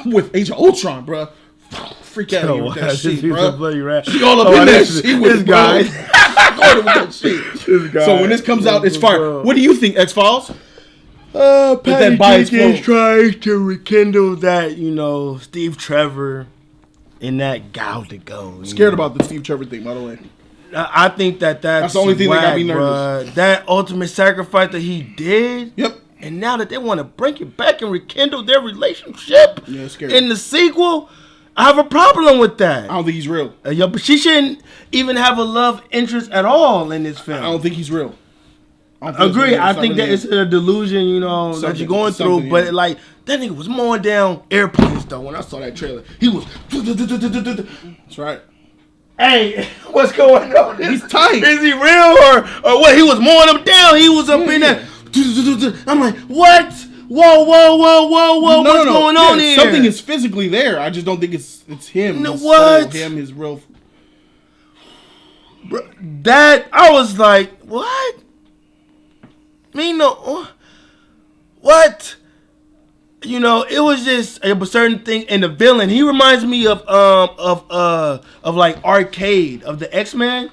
with Age of Ultron, bro. Freak out of here with that shit, bro. She all up in that shit with this guy. With that shit. So when this comes out, it's fire. What do you think, X-Files? Patty Jenkins trying to rekindle that, Steve Trevor in that Gal Gadot. Scared about the Steve Trevor thing, by the way. I think that's the only thing that got me nervous. Bruh. That ultimate sacrifice that he did. Yep. And now that they want to bring it back and rekindle their relationship in the sequel, I have a problem with that. I don't think he's real. But she shouldn't even have a love interest at all in this film. I don't think he's real. I agree. I think that it's a delusion, that you're going through. But that nigga was mowing down airplanes though. When I saw that trailer, he was. That's right. Hey, what's going on? He's tight. Is he real or what? He was mowing them down. He was up in that. I'm like, what? Whoa! What's going on here? Something is physically there. I just don't think it's him. What? His real. That I was like, what? Me no. What? It was just a certain thing. And the villain, he reminds me of like Arcade of the X-Men.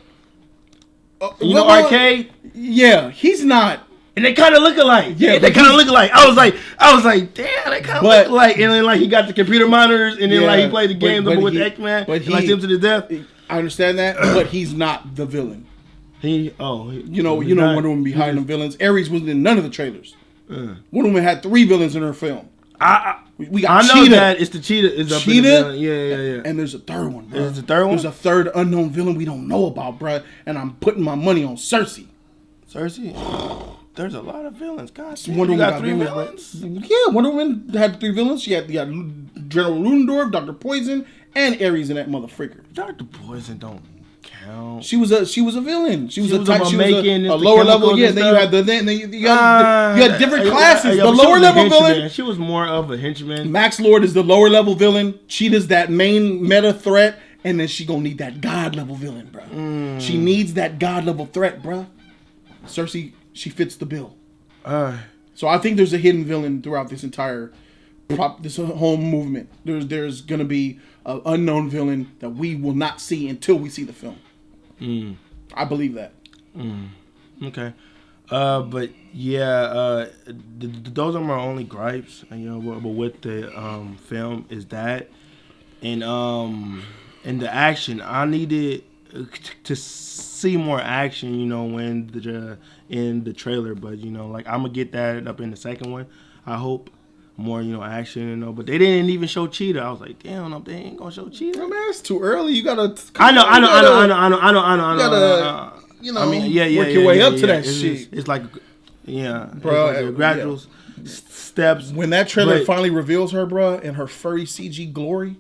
Arcade? Yeah, he's not. And they kind of look alike. Yeah, they kind of look alike. I was like, damn, they kind of look alike. And then he got the computer monitors, and then he played the game with the X-Men. But he him to the death. I understand that, but he's not the villain. Wonder Woman be hiding them villains. Ares wasn't in none of the trailers. Wonder Woman had 3 villains in her film. We got Cheetah. I know that it's the Cheetah. Is up Cheetah? Yeah. And there's a third one, bro. There's a third one? There's a third unknown villain we don't know about, bro. And I'm putting my money on Cersei. There's a lot of villains. God, Wonder Woman got 3 villains? Yeah, Wonder Woman had 3 villains. She had General Ludendorff, Dr. Poison, and Ares in that motherfreaker. Dr. Poison don't count. She was a villain. She was a lower level. Yeah, then you had different classes. The lower level villain. She was more of a henchman. Max Lord is the lower level villain. Cheetah's that main meta threat, and then she gonna need that god level villain, bro. She needs that god level threat, bro. Cersei, she fits the bill. So I think there's a hidden villain throughout this entire this whole movement. There's gonna be an unknown villain that we will not see until we see the film. I believe that. Okay. But yeah, those are my only gripes. But with the film is that, and the action. I needed to see more action. In the trailer, but I'm gonna get that up in the second one. I hope more action but they didn't even show Cheetah. I was like, damn, they ain't gonna show Cheetah. Man, it's too early. You gotta. I know. You gotta, work your way up to that shit. It's like, bro, gradual steps. When that trailer finally reveals her, bro, in her furry CG glory,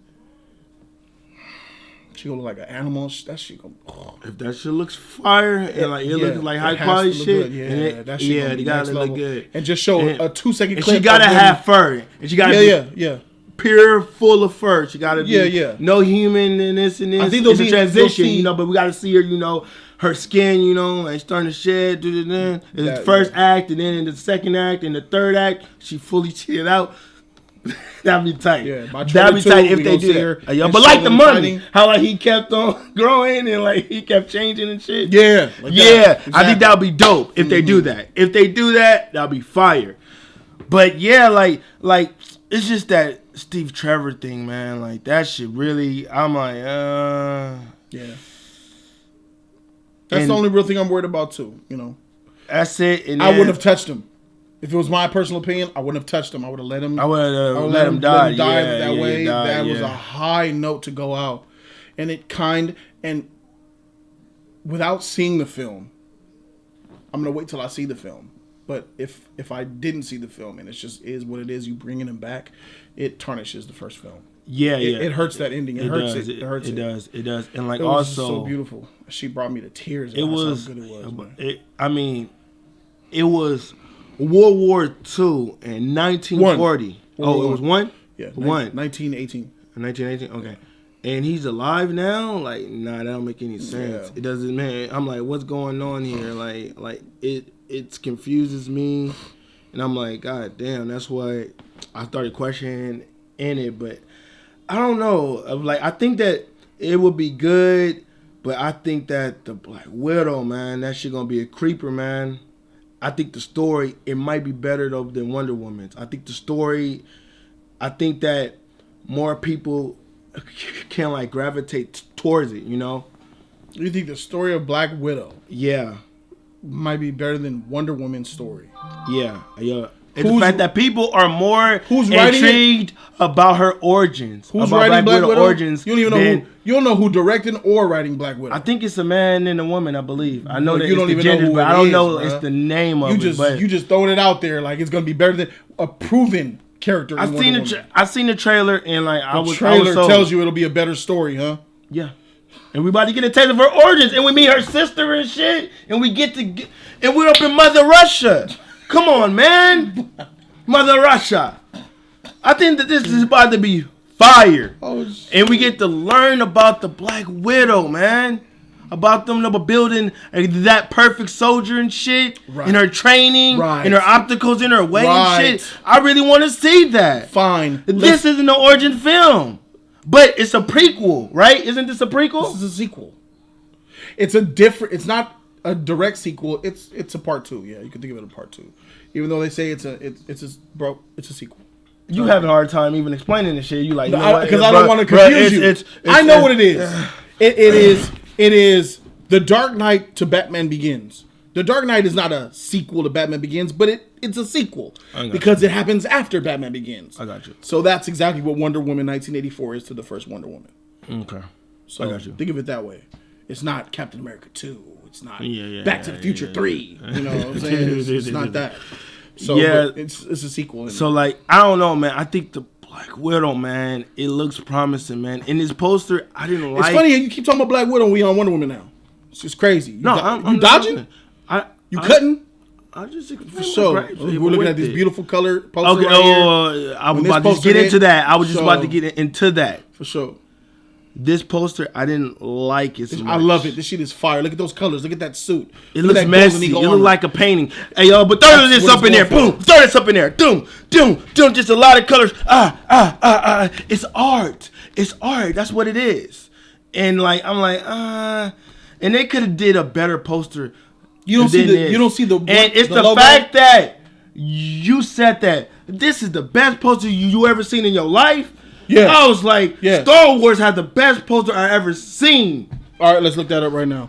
she gonna look like an animal. That shit gonna. If that shit looks fire and it looks like high quality shit, that shit they gotta look good. And just show a 2-second clip. She gotta have fur. And she gotta be pure, full of fur. She gotta be no human in this and this. I think it's a transition, but we gotta see her, her skin, and starting to shed. In the first act, and then in the second act, and the third act, she fully cheated out. That'd be tight. Yeah, that'd be tight if they do that. But like the money, how he kept on growing and he kept changing and shit. Yeah, exactly. I think that'd be dope if they do that. If they do that, that'd be fire. But yeah, like it's just that Steve Trevor thing, man. Like that shit really. I'm like, yeah. That's the only real thing I'm worried about too. You know. That's it. And I wouldn't have touched him. If it was my personal opinion, I wouldn't have touched him. I would have let him. I would have let him die. That way. That was a high note to go out, and without seeing the film, I'm gonna wait till I see the film. But if I didn't see the film and it just is what it is, you bringing him back, it tarnishes the first film. Yeah, it hurts that ending. It hurts it. It hurts it. It does. And like it was also so beautiful. She brought me to tears. It was. How good it was. It was World War II in 1940. It was one. Yeah, 1918. 1918. Okay. And he's alive now? Like, nah, that don't make any sense. Yeah. It doesn't, man. I'm like, what's going on here? Like it confuses me. And I'm like, God damn, that's why I started questioning in it. But I don't know. Like, I think that it would be good, but I think that the Black Widow, man, that shit gonna be a creeper, man. I think the story, it might be better though than Wonder Woman's. I think that more people can like gravitate towards it, you know? You think the story of Black Widow might be better than Wonder Woman's story? Yeah. It's the fact that people are more intrigued about her origins. Who's writing Black Widow? Origins. You don't even know you don't know who directed or writing Black Widow. I think it's a man and a woman, I believe. I know that you don't even know who, but I don't know it's the name of it. You just throwing it out there like it's gonna be better than a proven character. I seen the trailer and like the trailer tells you it'll be a better story, huh? Yeah. And we about to get a taste of her origins, and we meet her sister and shit, and and we're up in Mother Russia. Come on, man. Mother Russia. I think that this is about to be fire. Oh, and we get to learn about the Black Widow, man. About them building that perfect soldier and shit. Right. And her training. Right. And her obstacles in her way and shit. I really want to see that. Fine. This isn't an origin film. But it's a prequel, right? Isn't this a prequel? This is a sequel. It's not a direct sequel. It's a part 2. Yeah, you can think of it a part 2. Even though they say it's a sequel. You have a hard time even explaining this shit. You like because I don't want to confuse you. I know what it is. It is The Dark Knight to Batman Begins. The Dark Knight is not a sequel to Batman Begins, but it's a sequel because it happens after Batman Begins. I got you. So that's exactly what Wonder Woman 1984 is to the first Wonder Woman. Okay. So I got you. Think of it that way. It's not Captain America 2. It's not Back to the Future 3. You know what I'm saying? It's not that. So it's a sequel. So like I don't know, man. I think the Black Widow, man, it looks promising, man. In this poster, I didn't like. It's funny you keep talking about Black Widow and we on Wonder Woman now. It's just crazy. I'm dodging. You cutting? I just for sure. We're looking at this beautiful color poster. Okay. I was about to get into that. I was just about to get into that for sure. This poster, I didn't like it so much. I love it. This shit is fire. Look at those colors. Look at that suit. It looks messy. It looks like a painting. Hey, yo, but throw this up in there. Boom. Throw this up in there. Doom. Just a lot of colors. It's art. It's art. That's what it is. And like, I'm like, and they could have did a better poster. You don't see the. And it's the fact that you said that this is the best poster you ever seen in your life. Yeah, I was like, Star Wars had the best poster I ever seen. All right, let's look that up right now.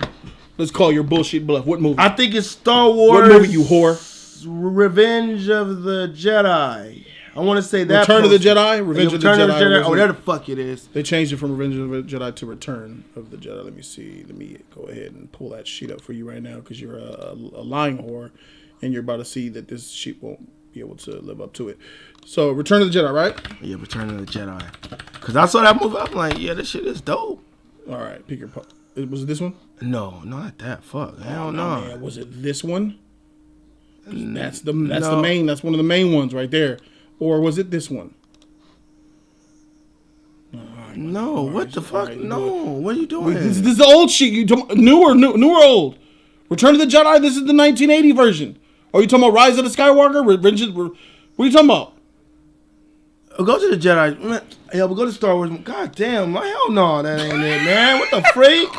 Let's call your bullshit bluff. What movie? I think it's Star Wars. What movie, you whore? Revenge of the Jedi. I want to say that. Return of the Jedi? Revenge of the Jedi. Oh, whatever the fuck it is. They changed it from Revenge of the Jedi to Return of the Jedi. Let me see. Let me go ahead and pull that sheet up for you right now because you're a lying whore and you're about to see that this sheet won't be able to live up to it. So, Return of the Jedi, right? Yeah, Return of the Jedi. Because I saw that movie, I'm like, yeah, this shit is dope. All right, pick your... Was it this one? No, not that. Fuck. Hell no. Man. Was it this one? That's the main... That's one of the main ones right there. Or was it this one? No, what the fuck? No, what are you doing? This is the old shit. New or old? Return of the Jedi, this is the 1980 version. Are you talking about Rise of the Skywalker? What are you talking about? Go to the Jedi. Yeah, but go to Star Wars. God damn, hell no, that ain't it, man. What the freak?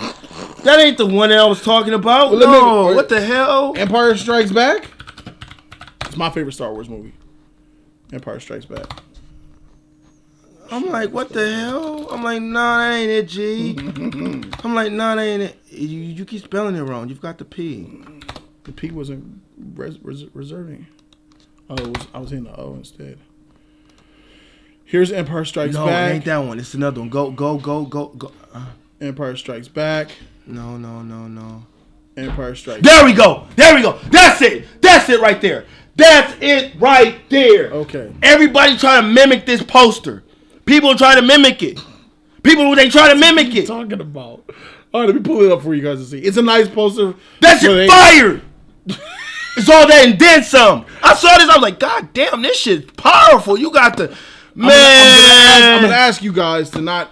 That ain't the one that I was talking about. No, what the hell? Empire Strikes Back? It's my favorite Star Wars movie. Empire Strikes Back. I'm like, what the hell? I'm like, nah, that ain't it, G. I'm like, nah, that ain't it. You keep spelling it wrong. You've got the P. The P wasn't reserving. Oh, I was hitting the O instead. Here's Empire Strikes Back. No, it ain't that one. It's another one. Go. Empire Strikes Back. No. Empire Strikes. There we go. That's it right there. That's it right there. Okay. Everybody trying to mimic this poster. People try to mimic it. They try to mimic it. What are you talking about? All right, let me pull it up for you guys to see. It's a nice poster. That shit fire. It's all that and then some. I saw this. I was like, God damn, this shit's powerful. You got the man. I'm gonna ask you guys to not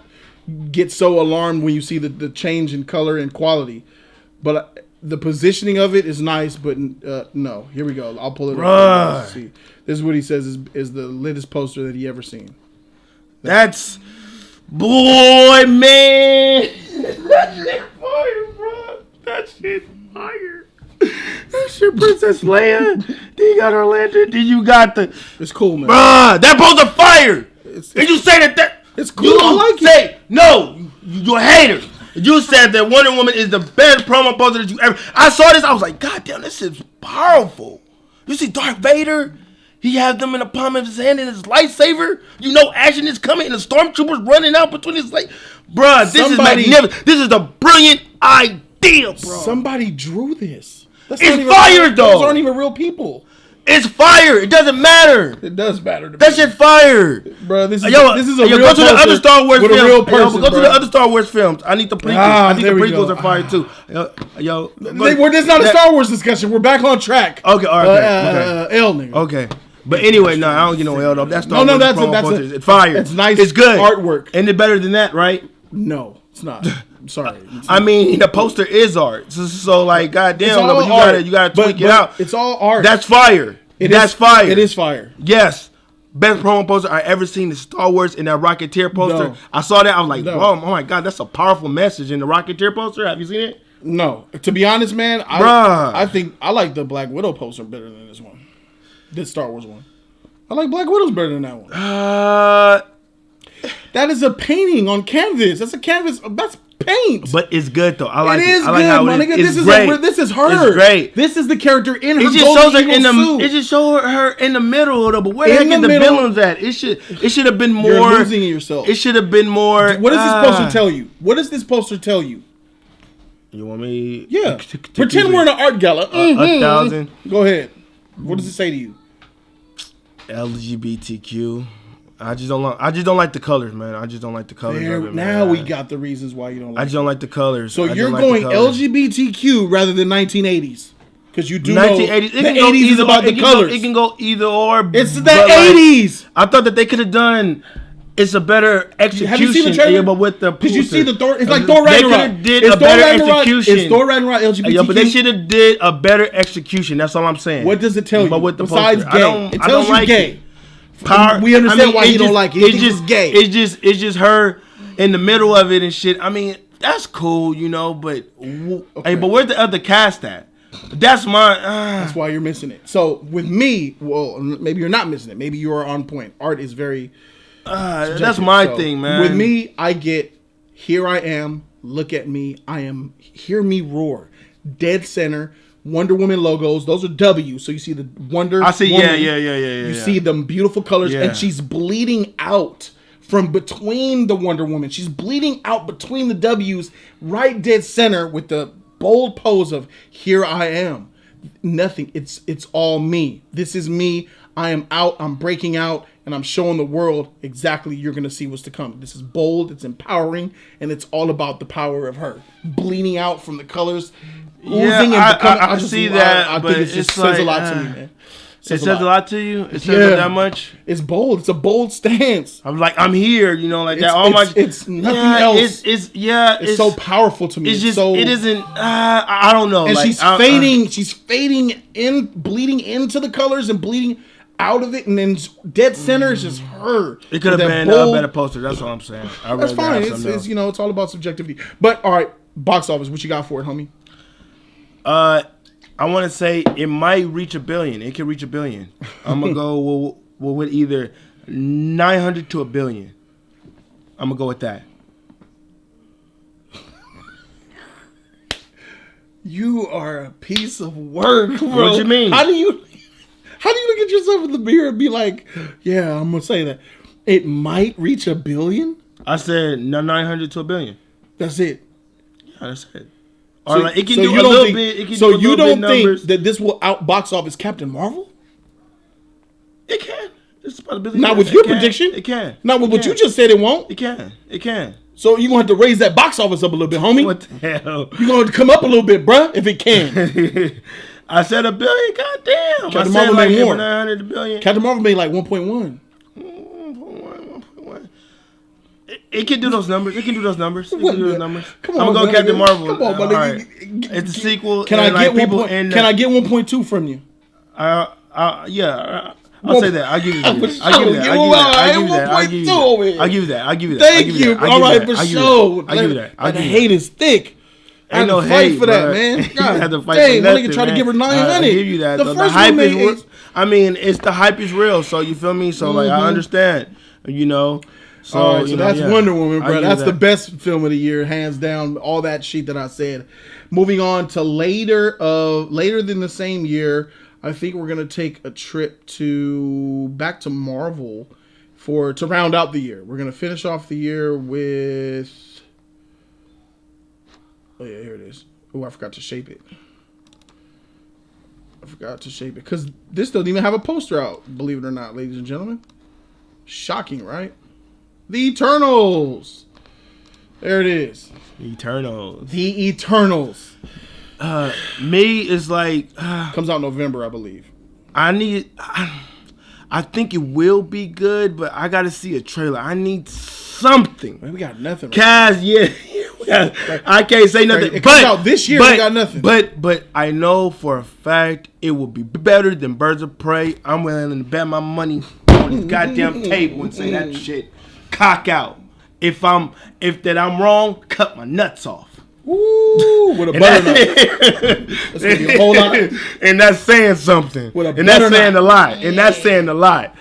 get so alarmed when you see the change in color and quality, but the positioning of it is nice. But no, here we go. I'll pull it up. See, this is what he says is the latest poster that he ever seen. That's boy, man. That shit fire, bro. That shit fire. That shit Princess Leia. Then you got her lantern. Then you got the. It's cool, man. Bruh, that poster fire. And you say that it's cool. I like it. No, you're a hater. You said that Wonder Woman is the best promo poster that you ever. I saw this. I was like, God damn, this is powerful. You see Darth Vader? He has them in the palm of his hand and his lightsaber. You know action is coming and the stormtroopers running out between his legs. Bruh, this is magnificent. This is a brilliant idea, bro. Somebody drew this. It's fire, though. Those aren't even real people. It's fire. It doesn't matter. It does matter to me. That shit fire. Bro, this is a go real to the other Star Wars films. Go to the other Star Wars films. I need the prequels. I think the prequels are fire too. This not a Star Wars discussion. We're back on track. Okay, all right. Okay. L nigga. Okay. But anyway, no, I don't get no L though. That's Star Wars. That's it's fire. It's nice. It's good artwork. And it's better than that, right? No, it's not. I'm sorry. I mean, the poster is art. So like, goddamn, but you gotta tweak it out. It's all art. That's fire. That's fire. It is fire. Yes. Best promo poster I ever seen is Star Wars in that Rocketeer poster. No. I saw that. I was like, oh my God, that's a powerful message in the Rocketeer poster. Have you seen it? No. To be honest, man, I think I like the Black Widow poster better than this one. This Star Wars one. I like Black Widow's better than that one. That is a painting on canvas. That's a canvas. That's paint. But it's good though. I like it. Is I like good, how my nigga. This is great. This is her. It's great. This is the character in her. It just shows her in the. Suit. It just shows her in the middle though. But where the heck is the villains at? It should have been more. You're losing yourself. It should have been more. What does this poster tell you? What does this poster tell you? You want me? Yeah. Pretend we're in an art gala. 1,000. Go ahead. What does it say to you? LGBTQ. I just don't like the colors, man. I just don't like the colors of it, man. Now we got the reasons why you don't like it. I just don't like the colors. So you're going LGBTQ rather than 1980s. Because you do 1980s. know the 80s is about the colors. It can go either or. It's the 80s. I thought that they could have done... It's a better execution. Have you seen the trailer? But with the did you see the Thor? It's like Thor Ragnarok. They could have did a better execution. It's Thor Ragnarok LGBTQ. Yeah, but they should have did a better execution. That's all I'm saying. What does it tell you? But with the besides poster, gay, it tells you gay. Power. We understand why you don't like it. It's just gay. It's just her in the middle of it and shit. I mean, that's cool, you know. But hey, but where's the other cast at? That's my. That's why you're missing it. So with me, well, maybe you're not missing it. Maybe you are on point. Art is very. That's my thing, man. With me, I get here. I am. Look at me. I am. Hear me roar. Dead center. Wonder Woman logos. Those are W. So you see the Wonder. I see. Woman. Yeah. You see them beautiful colors, and she's bleeding out from between the Wonder Woman. She's bleeding out between the W's, right dead center with the bold pose of "Here I am." Nothing. It's all me. This is me. I am out. I'm breaking out. And I'm showing the world exactly you're going to see what's to come. This is bold, it's empowering, and it's all about the power of her. Bleeding out from the colors, oozing and becoming. I see that, I think it just says a lot to me, man. It says a lot to you? It says that much? It's bold. It's a bold stance. I'm like, I'm here, you know, like that. It's nothing else. It's so powerful to me. It's just, it isn't, I don't know. And like, she's fading in, bleeding into the colors and bleeding out of it, and then dead center is just her. It could have been a better poster. That's all I'm saying. That's fine. It's it's all about subjectivity. But all right, box office. What you got for it, homie? I want to say it might reach $1 billion. It could reach $1 billion. I'm gonna go will win either 900 to a billion. I'm gonna go with that. You are a piece of work, bro. What you mean? How do you look at yourself in the mirror and be like, yeah, I'm gonna say that it might reach $1 billion? I said 900 to a billion. That's it. Yeah, that's it. Or So, like it can so do you a don't little think, bit. It can so do a you little don't bit think numbers. that this will out box office Captain Marvel? It can. It's about $1 billion. Not with your prediction. It can. Not with It what can. you just said it won't. It can. It can. So you're gonna have to raise that box office up a little bit, homie. What the hell? You're gonna have to come up a little bit, bruh, if it can. I said $1 billion. Goddamn. Captain I Marvel said like made more. 900 billion. Captain Marvel made like 1.1. 1.1. It can do those numbers. It can do those numbers. It What can do the- those numbers. Come on, I'm gonna go my Captain nigga. Marvel. Come on, my All nigga. right. It's a sequel. Can and I get people 1. in Can I get 1.2 from you? Yeah. I'll say that. I'll give you that. For I'll give you that. sure. I'll give you that. I'll give you that. 1.2 over here. I'll give you that. I'll give you that. Thank you. All right, for sure. I'll give you that. The hate is thick. I Ain't no had to fight hate for that, bro. man. You had to God fight dang, for my nothing, nigga tried to man. give her 900. I give you that. The The first hype one is made real. I mean, it's the hype is real. So you feel me? So like I understand. You know. So, all right, so that's Wonder Woman, I bro. give That's that. the best film of the year, hands down. All that shit that I said. Moving on to later than the same year, I think we're gonna take a trip back to Marvel to round out the year. We're gonna finish off the year with. Oh yeah, here it is. Oh, I forgot to shape it. Because this doesn't even have a poster out. Believe it or not, ladies and gentlemen. Shocking, right? The Eternals. There it is. Eternals. The Eternals. Me is like Comes out November, I believe. I think it will be good, but I gotta see a trailer. I need something. Man, we got nothing. Kaz, yeah. I can't say nothing. It comes out this year, we got nothing. But I know for a fact it will be better than Birds of Prey. I'm willing to bet my money on this goddamn table and say that shit cock out. If I'm wrong, cut my nuts off. Ooh, with a butter knife. That's gonna be a whole lot. And that's saying something. With a And that's butter saying knife. a lot. And that's saying a lot.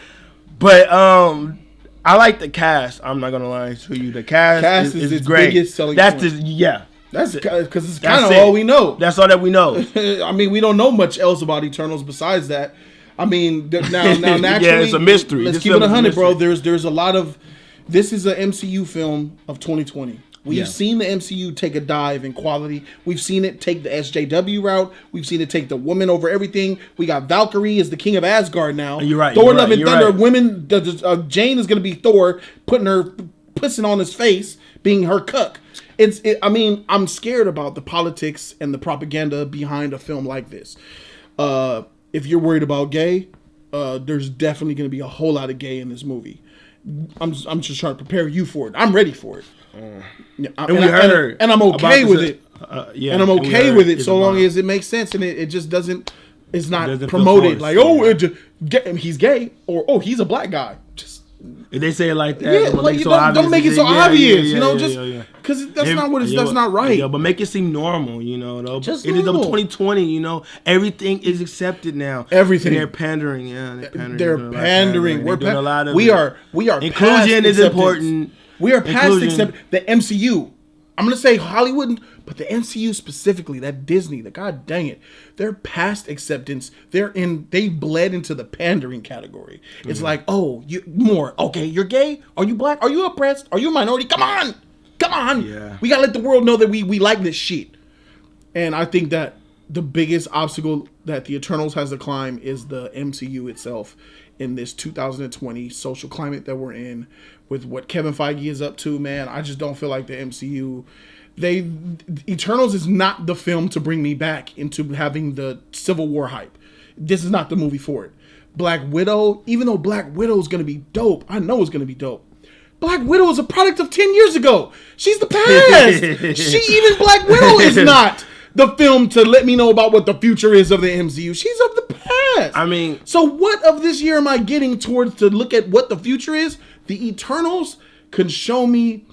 But I like the cast. I'm not gonna lie to you. The cast is its great. biggest selling That's point. That's because it's kind of all we know. That's all that we know. I mean, we don't know much else about Eternals besides that. I mean, now naturally, Yeah, it's a mystery. Let's This keep film it is a 100, bro. mystery. There's a lot of. This is an MCU film of 2020. We've seen the MCU take a dive in quality. We've seen it take the SJW route. We've seen it take the woman over everything. We got Valkyrie as the king of Asgard now. You're right. Thor, you're Love, right, and you're Thunder. right. Women. Jane is going to be Thor, putting her pissing on his face, being her cuck. I mean, I'm scared about the politics and the propaganda behind a film like this. If you're worried about gay, there's definitely going to be a whole lot of gay in this movie. I'm just trying to prepare you for it. I'm ready for it. Yeah, and I'm okay with it. And I'm okay with it so long as it makes sense and it just doesn't. It's not Doesn't feel promoted forced, like he's gay or he's a black guy. Just If they say it like that, yeah, like, don't make it so obvious. Because that's not what it's. That's not right. Yeah, but make it seem normal, though. Just it is normal. 2020, everything is accepted now. Everything. And they're pandering, They're pandering. They're doing a lot of We it. are Inclusion past is acceptance. important. We are past Inclusion. the MCU. I'm gonna say Hollywood, but the MCU specifically, that Disney, god dang it, they're past acceptance. They bled into the pandering category. It's like, oh, you're gay? Are you black? Are you oppressed? Are you a minority? Come on. Yeah. We gotta let the world know that we like this shit. And I think that the biggest obstacle that the Eternals has to climb is the MCU itself in this 2020 social climate that we're in with what Kevin Feige is up to, man. I just don't feel like the MCU... Eternals is not the film to bring me back into having the Civil War hype. This is not the movie for it. Black Widow, even though Black Widow is going to be dope, I know it's going to be dope. Black Widow is a product of 10 years ago. She's the past. Even Black Widow is not the film to let me know about what the future is of the MCU. She's of the past. I mean... So what of this year am I getting towards to look at what the future is? The Eternals can show me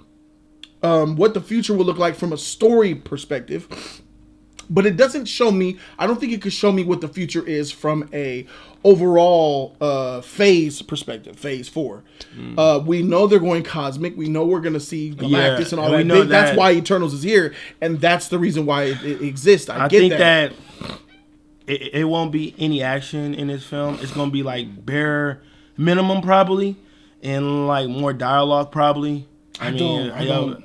what the future will look like from a story perspective. But it doesn't show me. I don't think it could show me what the future is from a overall phase perspective. Phase 4. We know they're going cosmic. We know we're going to see Galactus and all that. Know that's why Eternals is here, and that's the reason why it exists. I get think that. It won't be any action in this film. It's going to be like bare minimum probably, and like more dialogue probably. I don't.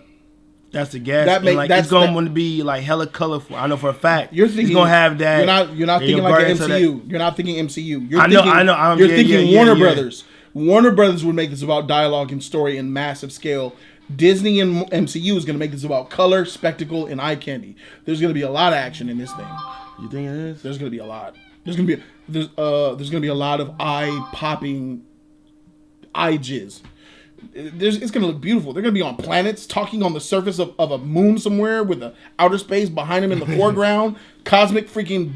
That's a guess. It's going to be like hella colorful. I know for a fact. You're thinking it's going to have that. You're not thinking like an MCU. You're not thinking MCU. I know. You're thinking Warner Brothers. Warner Brothers would make this about dialogue and story in massive scale. Disney and MCU is going to make this about color, spectacle, and eye candy. There's going to be a lot of action in this thing. You think it is? There's going to be a lot. There's going to be a lot of eye popping, eye jizz. It's going to look beautiful. They're going to be on planets, talking on the surface of a moon somewhere with the outer space behind them in the foreground. Cosmic freaking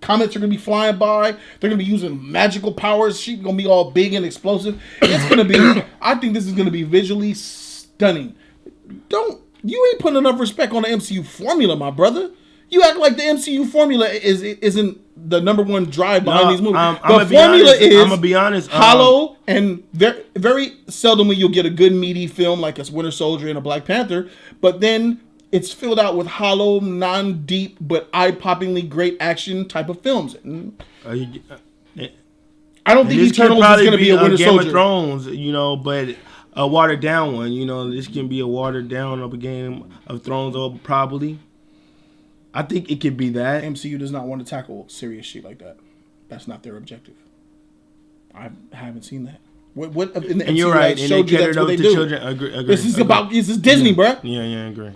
comets are going to be flying by. They're going to be using magical powers. She's going to be all big and explosive. It's going to be, I think this is going to be visually stunning. You ain't putting enough respect on the MCU formula, my brother. You act like the MCU formula isn't the number one drive behind these movies. The formula is, I'm gonna be honest, hollow, and very, very seldomly you'll get a good meaty film like a Winter Soldier and a Black Panther, but then it's filled out with hollow, non-deep, but eye-poppingly great action type of films. I don't think Eternals is going to be a Winter Soldier. Game of Thrones, but a watered down one. This can be a watered down of a Game of Thrones, probably. I think it could be that. MCU does not want to tackle serious shit like that. That's not their objective. I haven't seen that. What in the and MCU you're right. Showed you that's what they do. Children. Agree. This is Disney, bro. Yeah, agree.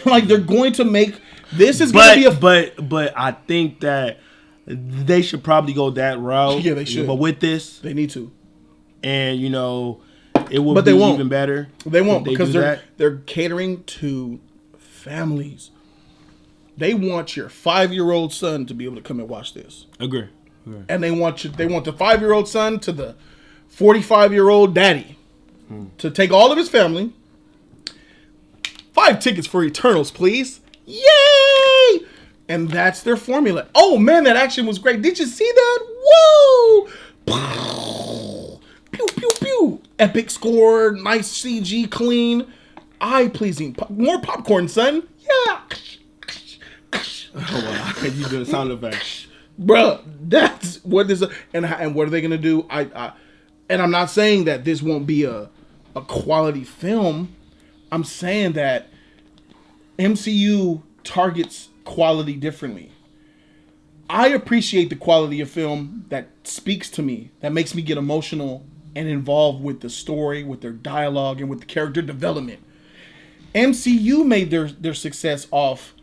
Like they're going to make this is going to be but I think that they should probably go that route. Yeah, they should. But with this, they need to. And it will be even better. They won't because they're catering to families. They want your 5-year-old son to be able to come and watch this. Agree. And they want the 5-year-old son to the 45-year-old daddy to take all of his family. 5 tickets for Eternals, please. Yay! And that's their formula. Oh man, that action was great. Did you see that? Whoa! Pew pew pew. Epic score, nice CG, clean, eye-pleasing. More popcorn, son. Yeah. Oh wow! You do the sound effects, bro. That's what this and what are they gonna do? And I'm not saying that this won't be a quality film. I'm saying that MCU targets quality differently. I appreciate the quality of film that speaks to me, that makes me get emotional and involved with the story, with their dialogue, and with the character development. MCU made their success off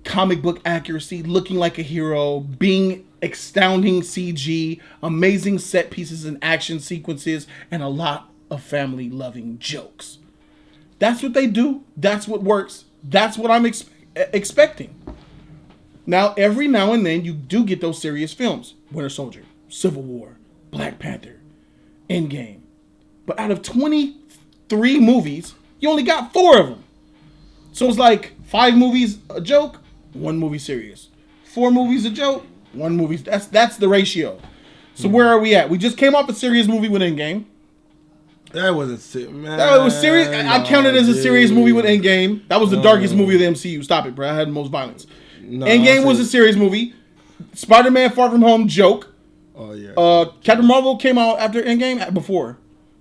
comic book accuracy, looking like a hero, being astounding CG, amazing set pieces and action sequences, and a lot of family-loving jokes. That's what they do. That's what works. That's what I'm expecting. Now, every now and then, you do get those serious films. Winter Soldier, Civil War, Black Panther, Endgame. But out of 23 movies, you only got 4 of them. So it's like 5 movies a joke, 1 movie serious. 4 movies a joke, 1 movie. That's the ratio. So where are we at? We just came off a serious movie with Endgame. That wasn't serious, man. That was serious. I counted it as a serious movie with Endgame. That was the darkest movie of the MCU. Stop it, bro. I had the most violence. Endgame was a serious movie. Spider-Man: Far From Home joke. Oh yeah. Captain Marvel came out after Endgame. Before.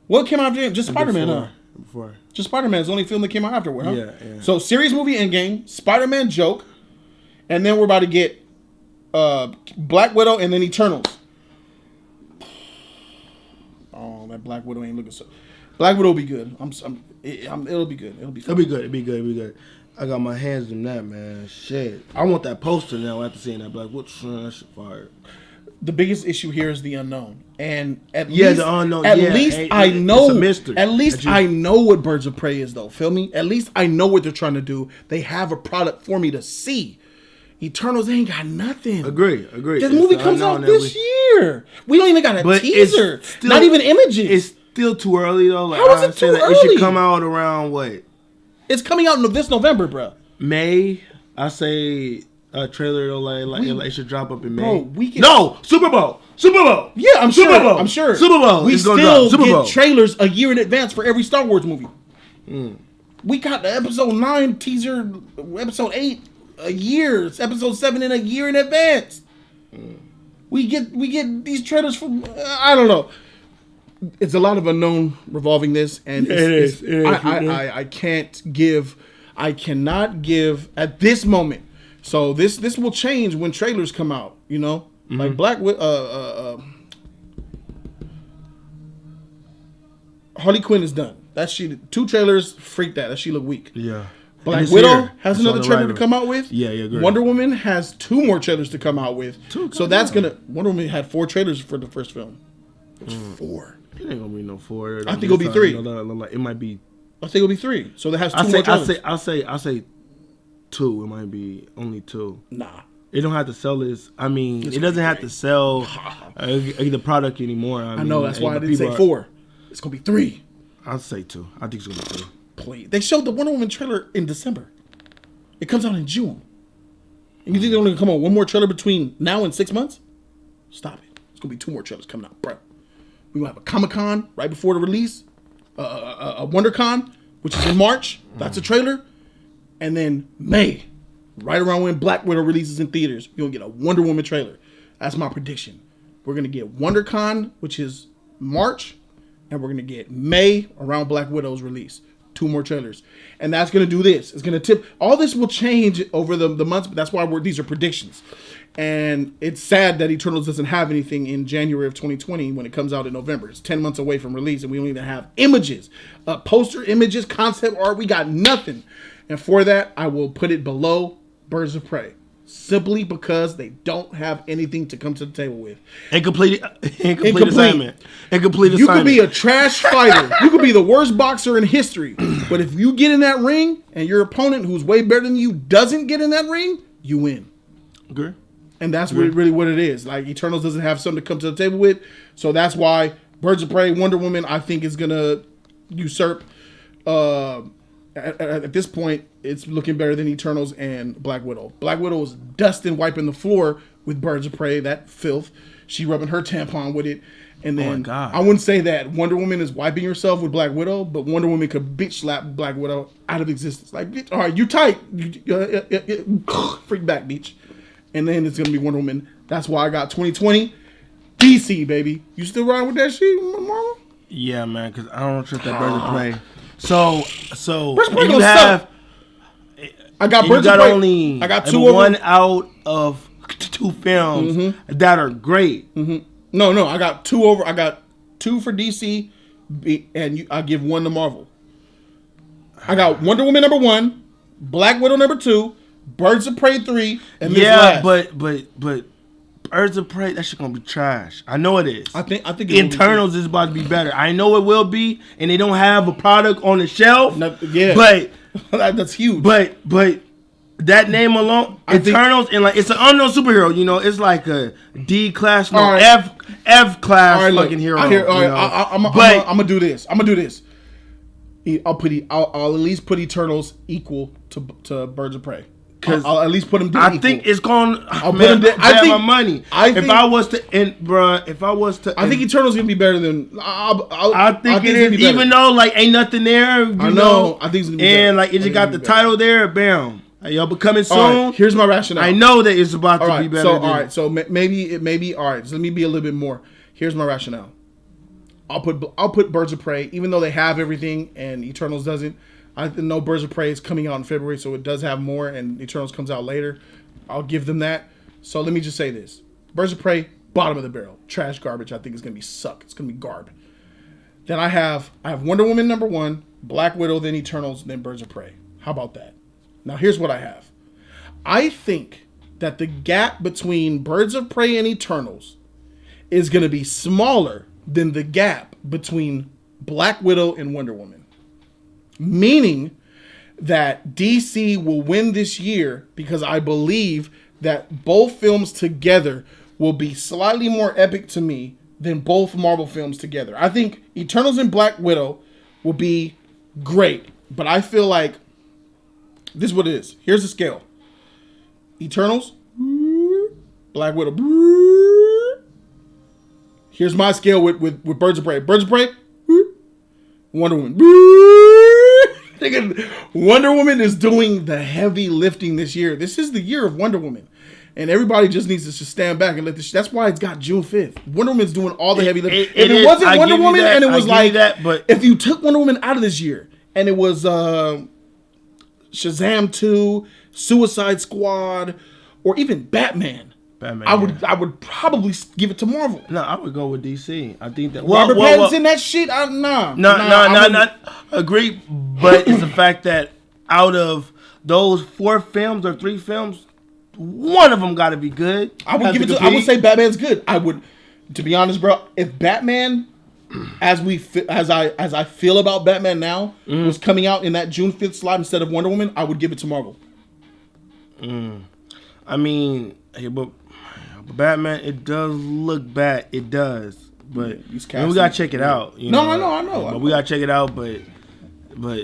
What came out after? Just Spider-Man, huh? Before. Just Spider-Man is the only film that came out afterward, huh? Yeah. So serious movie Endgame, Spider-Man joke, and then we're about to get Black Widow and then Eternals. Oh, that Black Widow ain't looking so. Black Widow will be good. It'll be good. It'll be fun. It'll be good. I got my hands in that, man. Shit. I want that poster now after seeing that Black Widow. That shit fire. The biggest issue here is the unknown, and at the unknown. At least I know. It's a mystery. At least I know what Birds of Prey is, though. Feel me? At least I know what they're trying to do. They have a product for me to see. Eternals ain't got nothing. Agree. This movie comes out this year. We don't even got a teaser. Still, not even images. It's still too early though. Like, how is it too early? It should come out around what? It's coming out this November, bro. May. I say a trailer it should drop up in May. Bro, we can Super Bowl. Yeah, I'm sure. I'm sure. Super Bowl. We still get trailers a year in advance for every Star Wars movie. We got the episode 9 teaser, episode 8 a year, episode 7 in a year in advance. We get these trailers from I don't know. It's a lot of unknown revolving this, and it is. I cannot give at this moment. So this will change when trailers come out. You know, like Harley Quinn is done. That she 2 trailers freaked that. That she looked weak. Yeah. Black Widow has another trailer to come out with. Yeah, great. Wonder Woman has 2 more trailers to come out with. So that's gonna. Wonder Woman had 4 trailers for the first film. It was 4. It ain't gonna be no 4. I think it'll be 3. It might be. I think it'll be 3. So that has 2 more trailers. I'll say 2. It might be only 2. Nah. It don't have to sell this. I mean, it doesn't have to sell the product anymore. I know that's why I didn't say 4. It's gonna be 3. I'll say 2. I think it's gonna be 2. Please. They showed the Wonder Woman trailer in December. It comes out in June. And you think they're only gonna come out one more trailer between now and 6 months? Stop it. It's gonna be 2 more trailers coming out, bro. We're gonna have a Comic-Con right before the release, a WonderCon, which is in March. That's a trailer. And then May, right around when Black Widow releases in theaters, you're gonna get a Wonder Woman trailer. That's my prediction. We're gonna get WonderCon, which is March, and we're gonna get May around Black Widow's release. 2 more trailers, and that's gonna do this. It's gonna tip. All this will change over the months, but that's why these are predictions. And it's sad that Eternals doesn't have anything in January of 2020 when it comes out in November. It's 10 months away from release, and we don't even have images, poster images, concept art. We got nothing. And for that, I will put it below Birds of Prey, simply because they don't have anything to come to the table with. Incomplete assignment. You could be a trash fighter. You could be the worst boxer in history. But if you get in that ring and your opponent, who's way better than you, doesn't get in that ring, you win. Agree. And that's really what it is. Like, Eternals doesn't have something to come to the table with. So that's why Birds of Prey, Wonder Woman, I think is going to usurp. At this point, it's looking better than Eternals and Black Widow. Black Widow is dusting, wiping the floor with Birds of Prey, that filth. She rubbing her tampon with it. And then I wouldn't say that Wonder Woman is wiping herself with Black Widow, but Wonder Woman could bitch slap Black Widow out of existence. Like, bitch, all right, you tight. Freak back, bitch. And then it's going to be Wonder Woman. That's why I got 2020 DC, baby. You still riding with that shit, Marvel? Yeah, man, because I don't trust that Birds of Prey. So you have. I got Birds of Prey. I got 2 1 out of 2 films that are great. No, I got 2 over. I got 2 for DC, and I give 1 to Marvel. I got Wonder Woman number 1, Black Widow number 2, Birds of Prey 3, and this last. but Birds of Prey, that shit gonna be trash. I know it is. I think Eternals is about to be better. I know it will be, and they don't have a product on the shelf. But that's huge. But that name alone, Eternals, and like it's an unknown superhero. You know, it's like a D class, F class fucking hero. I'm gonna do this. I'll at least put Eternals equal to Birds of Prey. I'll at least put them down. I think it's going. I'll put them down. I think my money. If I was to, I think Eternals gonna be better than. I think it is, even though like ain't nothing there. I know. I think it's gonna be better. And like it just got the title there. Bam. Y'all becoming soon. Right, here's my rationale. I know that it's about to be better. So maybe all right. So let me be a little bit more. Here's my rationale. I'll put Birds of Prey, even though they have everything and Eternals doesn't. I know Birds of Prey is coming out in February, so it does have more, and Eternals comes out later. I'll give them that. So let me just say this. Birds of Prey, bottom of the barrel. Trash garbage. I think it's going to be suck. It's going to be garb. Then I have Wonder Woman number 1, Black Widow, then Eternals, then Birds of Prey. How about that? Now here's what I have. I think that the gap between Birds of Prey and Eternals is going to be smaller than the gap between Black Widow and Wonder Woman. Meaning that DC will win this year because I believe that both films together will be slightly more epic to me than both Marvel films together. I think Eternals and Black Widow will be great, but I feel like this is what it is. Here's the scale. Eternals. Black Widow. Here's my scale with Birds of Prey. Birds of Prey. Wonder Woman. Wonder Woman is doing the heavy lifting this year. This is the year of Wonder Woman. And everybody just needs to just stand back and let this. That's why it's got June 5th. Wonder Woman's doing all the heavy lifting. If it wasn't Wonder Woman and it was like that, but if you took Wonder Woman out of this year and it was Shazam 2, Suicide Squad, or even Batman, I would probably give it to Marvel. No, I would go with DC. I think that Robert Pattinson, that shit. No. Agree, but it's the fact that out of those 4 films or 3 films, one of them got to be good. I would give it to. I would say Batman's good. I would, to be honest, bro. If Batman, as I feel about Batman now, was coming out in that June 5th slot instead of Wonder Woman, I would give it to Marvel. I mean, but Batman, it does look bad. It does, but we gotta check it out. I know. But we gotta check it out. But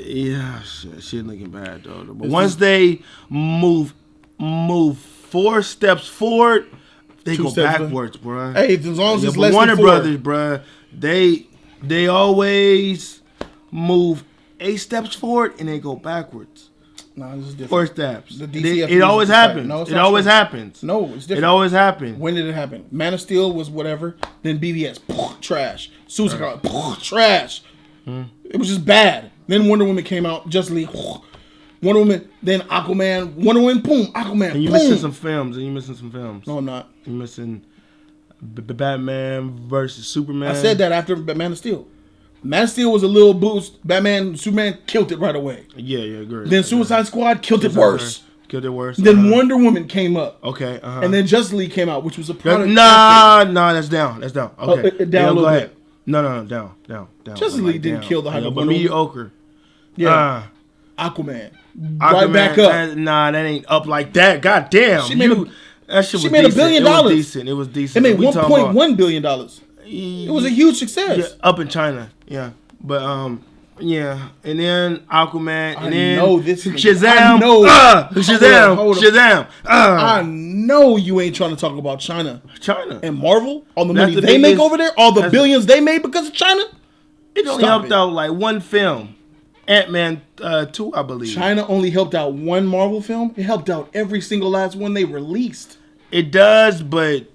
yeah, shit looking bad though. But once they move 4 steps forward, they go backwards, bro. Hey, as long as it's less Warner than 4. Brothers, bro, they always move 8 steps forward and they go backwards. No, this is different. 4 steps. The It always happens. No, it always happens. No, it's different. It always happens. When did it happen? Man of Steel was whatever. Then BVS, trash. Suicide Squad, trash. It was just bad. Then Wonder Woman came out, Justice League, Wonder Woman. Then Aquaman, Wonder Woman, boom, Aquaman. And you're boom. missing some films. No, I'm not. You're missing Batman versus Superman. I said that after Man of Steel. Man of Steel was a little boost. Superman killed it right away. Yeah, agree. Then Suicide Squad killed it worse. Then Wonder Woman came up. Okay. And then Justice League came out, which was a product. Nah, that's down. Okay. Down a little bit. No, down. Justice League didn't kill the hype. But mediocre. Yeah. Aquaman. Right back up. Nah, that ain't up like that. God damn. She made $1 billion. It was decent. It made $1.1 billion. It was a huge success. Yeah, up in China. Yeah. But yeah. And then Aquaman. And then Shazam. Shazam. I know you ain't trying to talk about China. And Marvel? All the money they make over there? All the billions they made because of China? It only helped out like one film. Ant-Man 2, I believe. China only helped out one Marvel film? It helped out every single last one they released. It does, but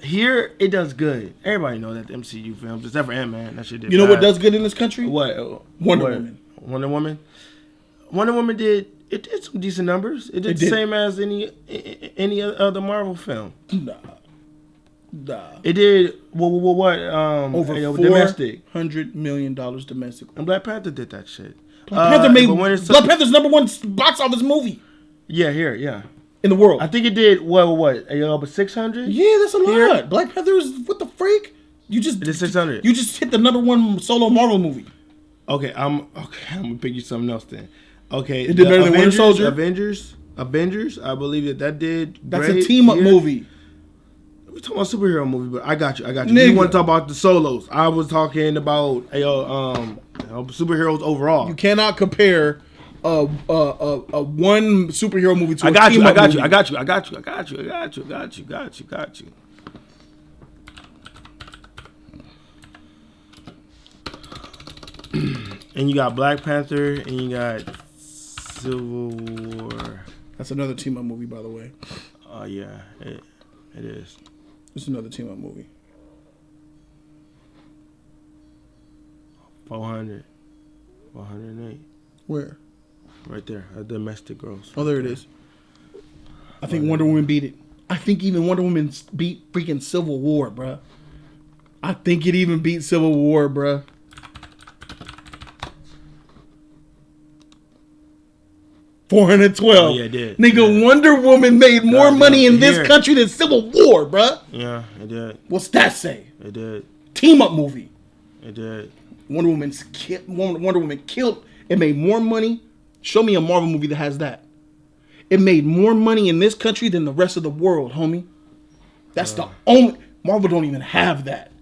here it does good. Everybody knows that the MCU films, except for Ant-Man, that shit did. You know what does good in this country? What? Wonder Woman. Wonder Woman did some decent numbers. It did the same as any other Marvel film. Nah. It did what? Over $400 million domestically. And Black Panther did that shit. Black Panther's number 1 box office movie. Yeah, in the world. I think it did what? 600? Yeah, that's a lot. Black Panther is what the freak? It is 600. You just hit the number 1 solo Marvel movie. Okay, I'm gonna pick you something else then. Okay, it did better than Winter Soldier. Avengers. I believe that did. That's a team up movie. We're talking about superhero movie, but I got you. Nigga. You want to talk about the solos? I was talking about superheroes overall. You cannot compare a one superhero movie to I a got team you. up movie. I got you. And you got Black Panther, and you got Civil War. That's another team up movie, by the way. Oh yeah, it is. It's another team up movie. 408. Where? Right there, domestic gross. Oh, there it is. I think Wonder Woman beat it. I think even Wonder Woman beat freaking Civil War, bruh. I think it even beat Civil War, bruh. $412. Oh, yeah, it did. Nigga, yeah. Wonder Woman made more money in this country than Civil War, bruh. Yeah, it did. What's that say? It did. Team up movie. It did. Wonder Woman killed. It made more money. Show me a Marvel movie that has that. It made more money in this country than the rest of the world, homie. That's the only... Marvel don't even have that.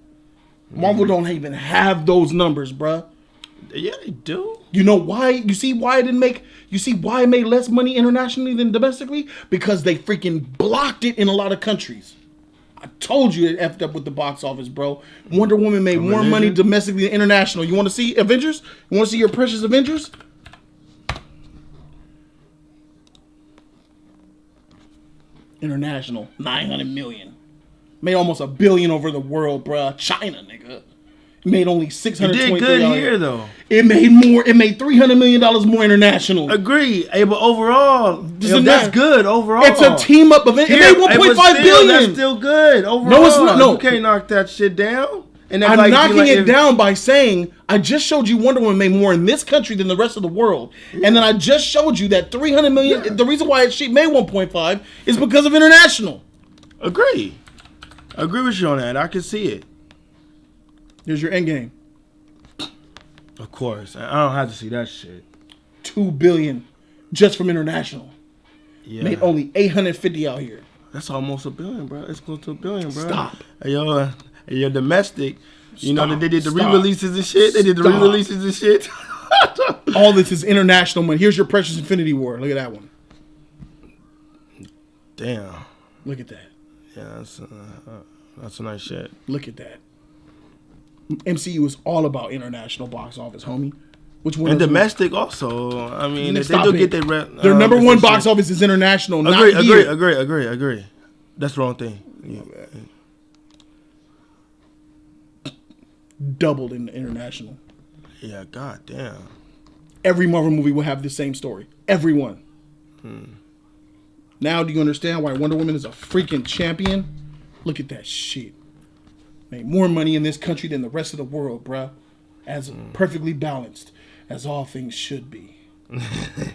Marvel don't even have those numbers, bruh. Yeah, they do. You know why? You see why it didn't make? You see why it made less money internationally than domestically? Because they freaking blocked it in a lot of countries. I told you it effed up with the box office, bro. Wonder Woman made more money domestically than international. You want to see Avengers? You want to see your precious Avengers? International, 900 million. Made almost $1 billion over the world, bruh. China, nigga. It made only 623. It did good here, though. It made more. It made $300 million more international. Agree. Hey, but overall, that's good overall. It's a team up event. It made 1.5 billion. That's still good overall. No, it's not. No, you can't knock that shit down. And I'm knocking it down by saying I just showed you Wonder Woman made more in this country than the rest of the world, and then I just showed you that 300 million. Yeah. The reason why she made 1.5 is because of international. Agree with you on that. I can see it. Here's your end game. Of course, I don't have to see that shit. $2 billion just from international. Yeah. Made only 850 out here. That's almost $1 billion, bro. It's close to $1 billion, bro. Stop. Hey, your domestic. You know that they did the re-releases and shit. They did the re-releases and shit. All this is international money. Here's your Precious Infinity War. Look at that one. Damn. Look at that. Yeah, that's a nice shit. Look at that. MCU is all about international box office, homie. Which one? And domestic also. I mean, they do get their number one box office is international. Agree. That's the wrong thing. Yeah. Doubled in the international. Yeah, god damn. Every Marvel movie will have the same story. Everyone. Now do you understand why Wonder Woman is a freaking champion? Look at that shit. Made more money in this country than the rest of the world, bruh. As perfectly balanced as all things should be.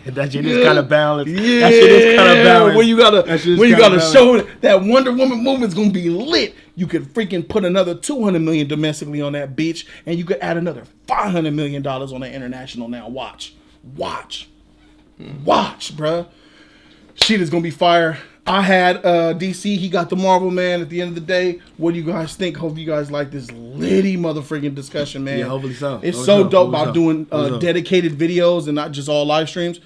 That shit is kind of balanced. Yeah. That shit is kind of balanced. When you gotta show that Wonder Woman movement's gonna be lit, you could freaking put another $200 million domestically on that beach, and you could add another $500 million on that international. Now watch, bruh. Shit is gonna be fire. I had DC. He got the Marvel, man. At the end of the day, what do you guys think? Hope you guys like this litty motherfucking discussion, man. Yeah, hopefully so. It's so dope about doing dedicated videos and not just all live streams.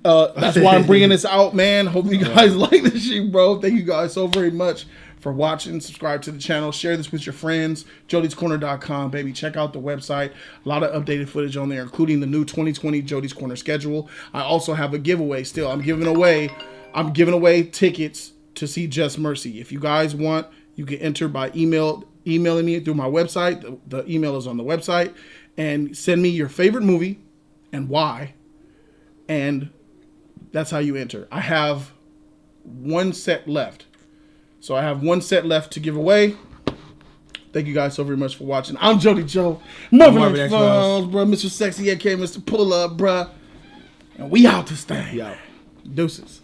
That's why I'm bringing this out, man. Hope you guys like this shit, bro. Thank you guys so very much for watching. Subscribe to the channel. Share this with your friends. JodysCorner.com, baby. Check out the website. A lot of updated footage on there, including the new 2020 Jody's Corner schedule. I also have a giveaway still. I'm giving away tickets to see Just Mercy. If you guys want, you can enter by emailing me through my website. The email is on the website. And send me your favorite movie and why. And that's how you enter. I have one set left. So I have one set left to give away. Thank you guys so very much for watching. I'm Jody Joe. Marvin X Files, bro. Mr. Sexy, aka Mr. Pull Up, bro. And we out this thing. Yeah. Deuces.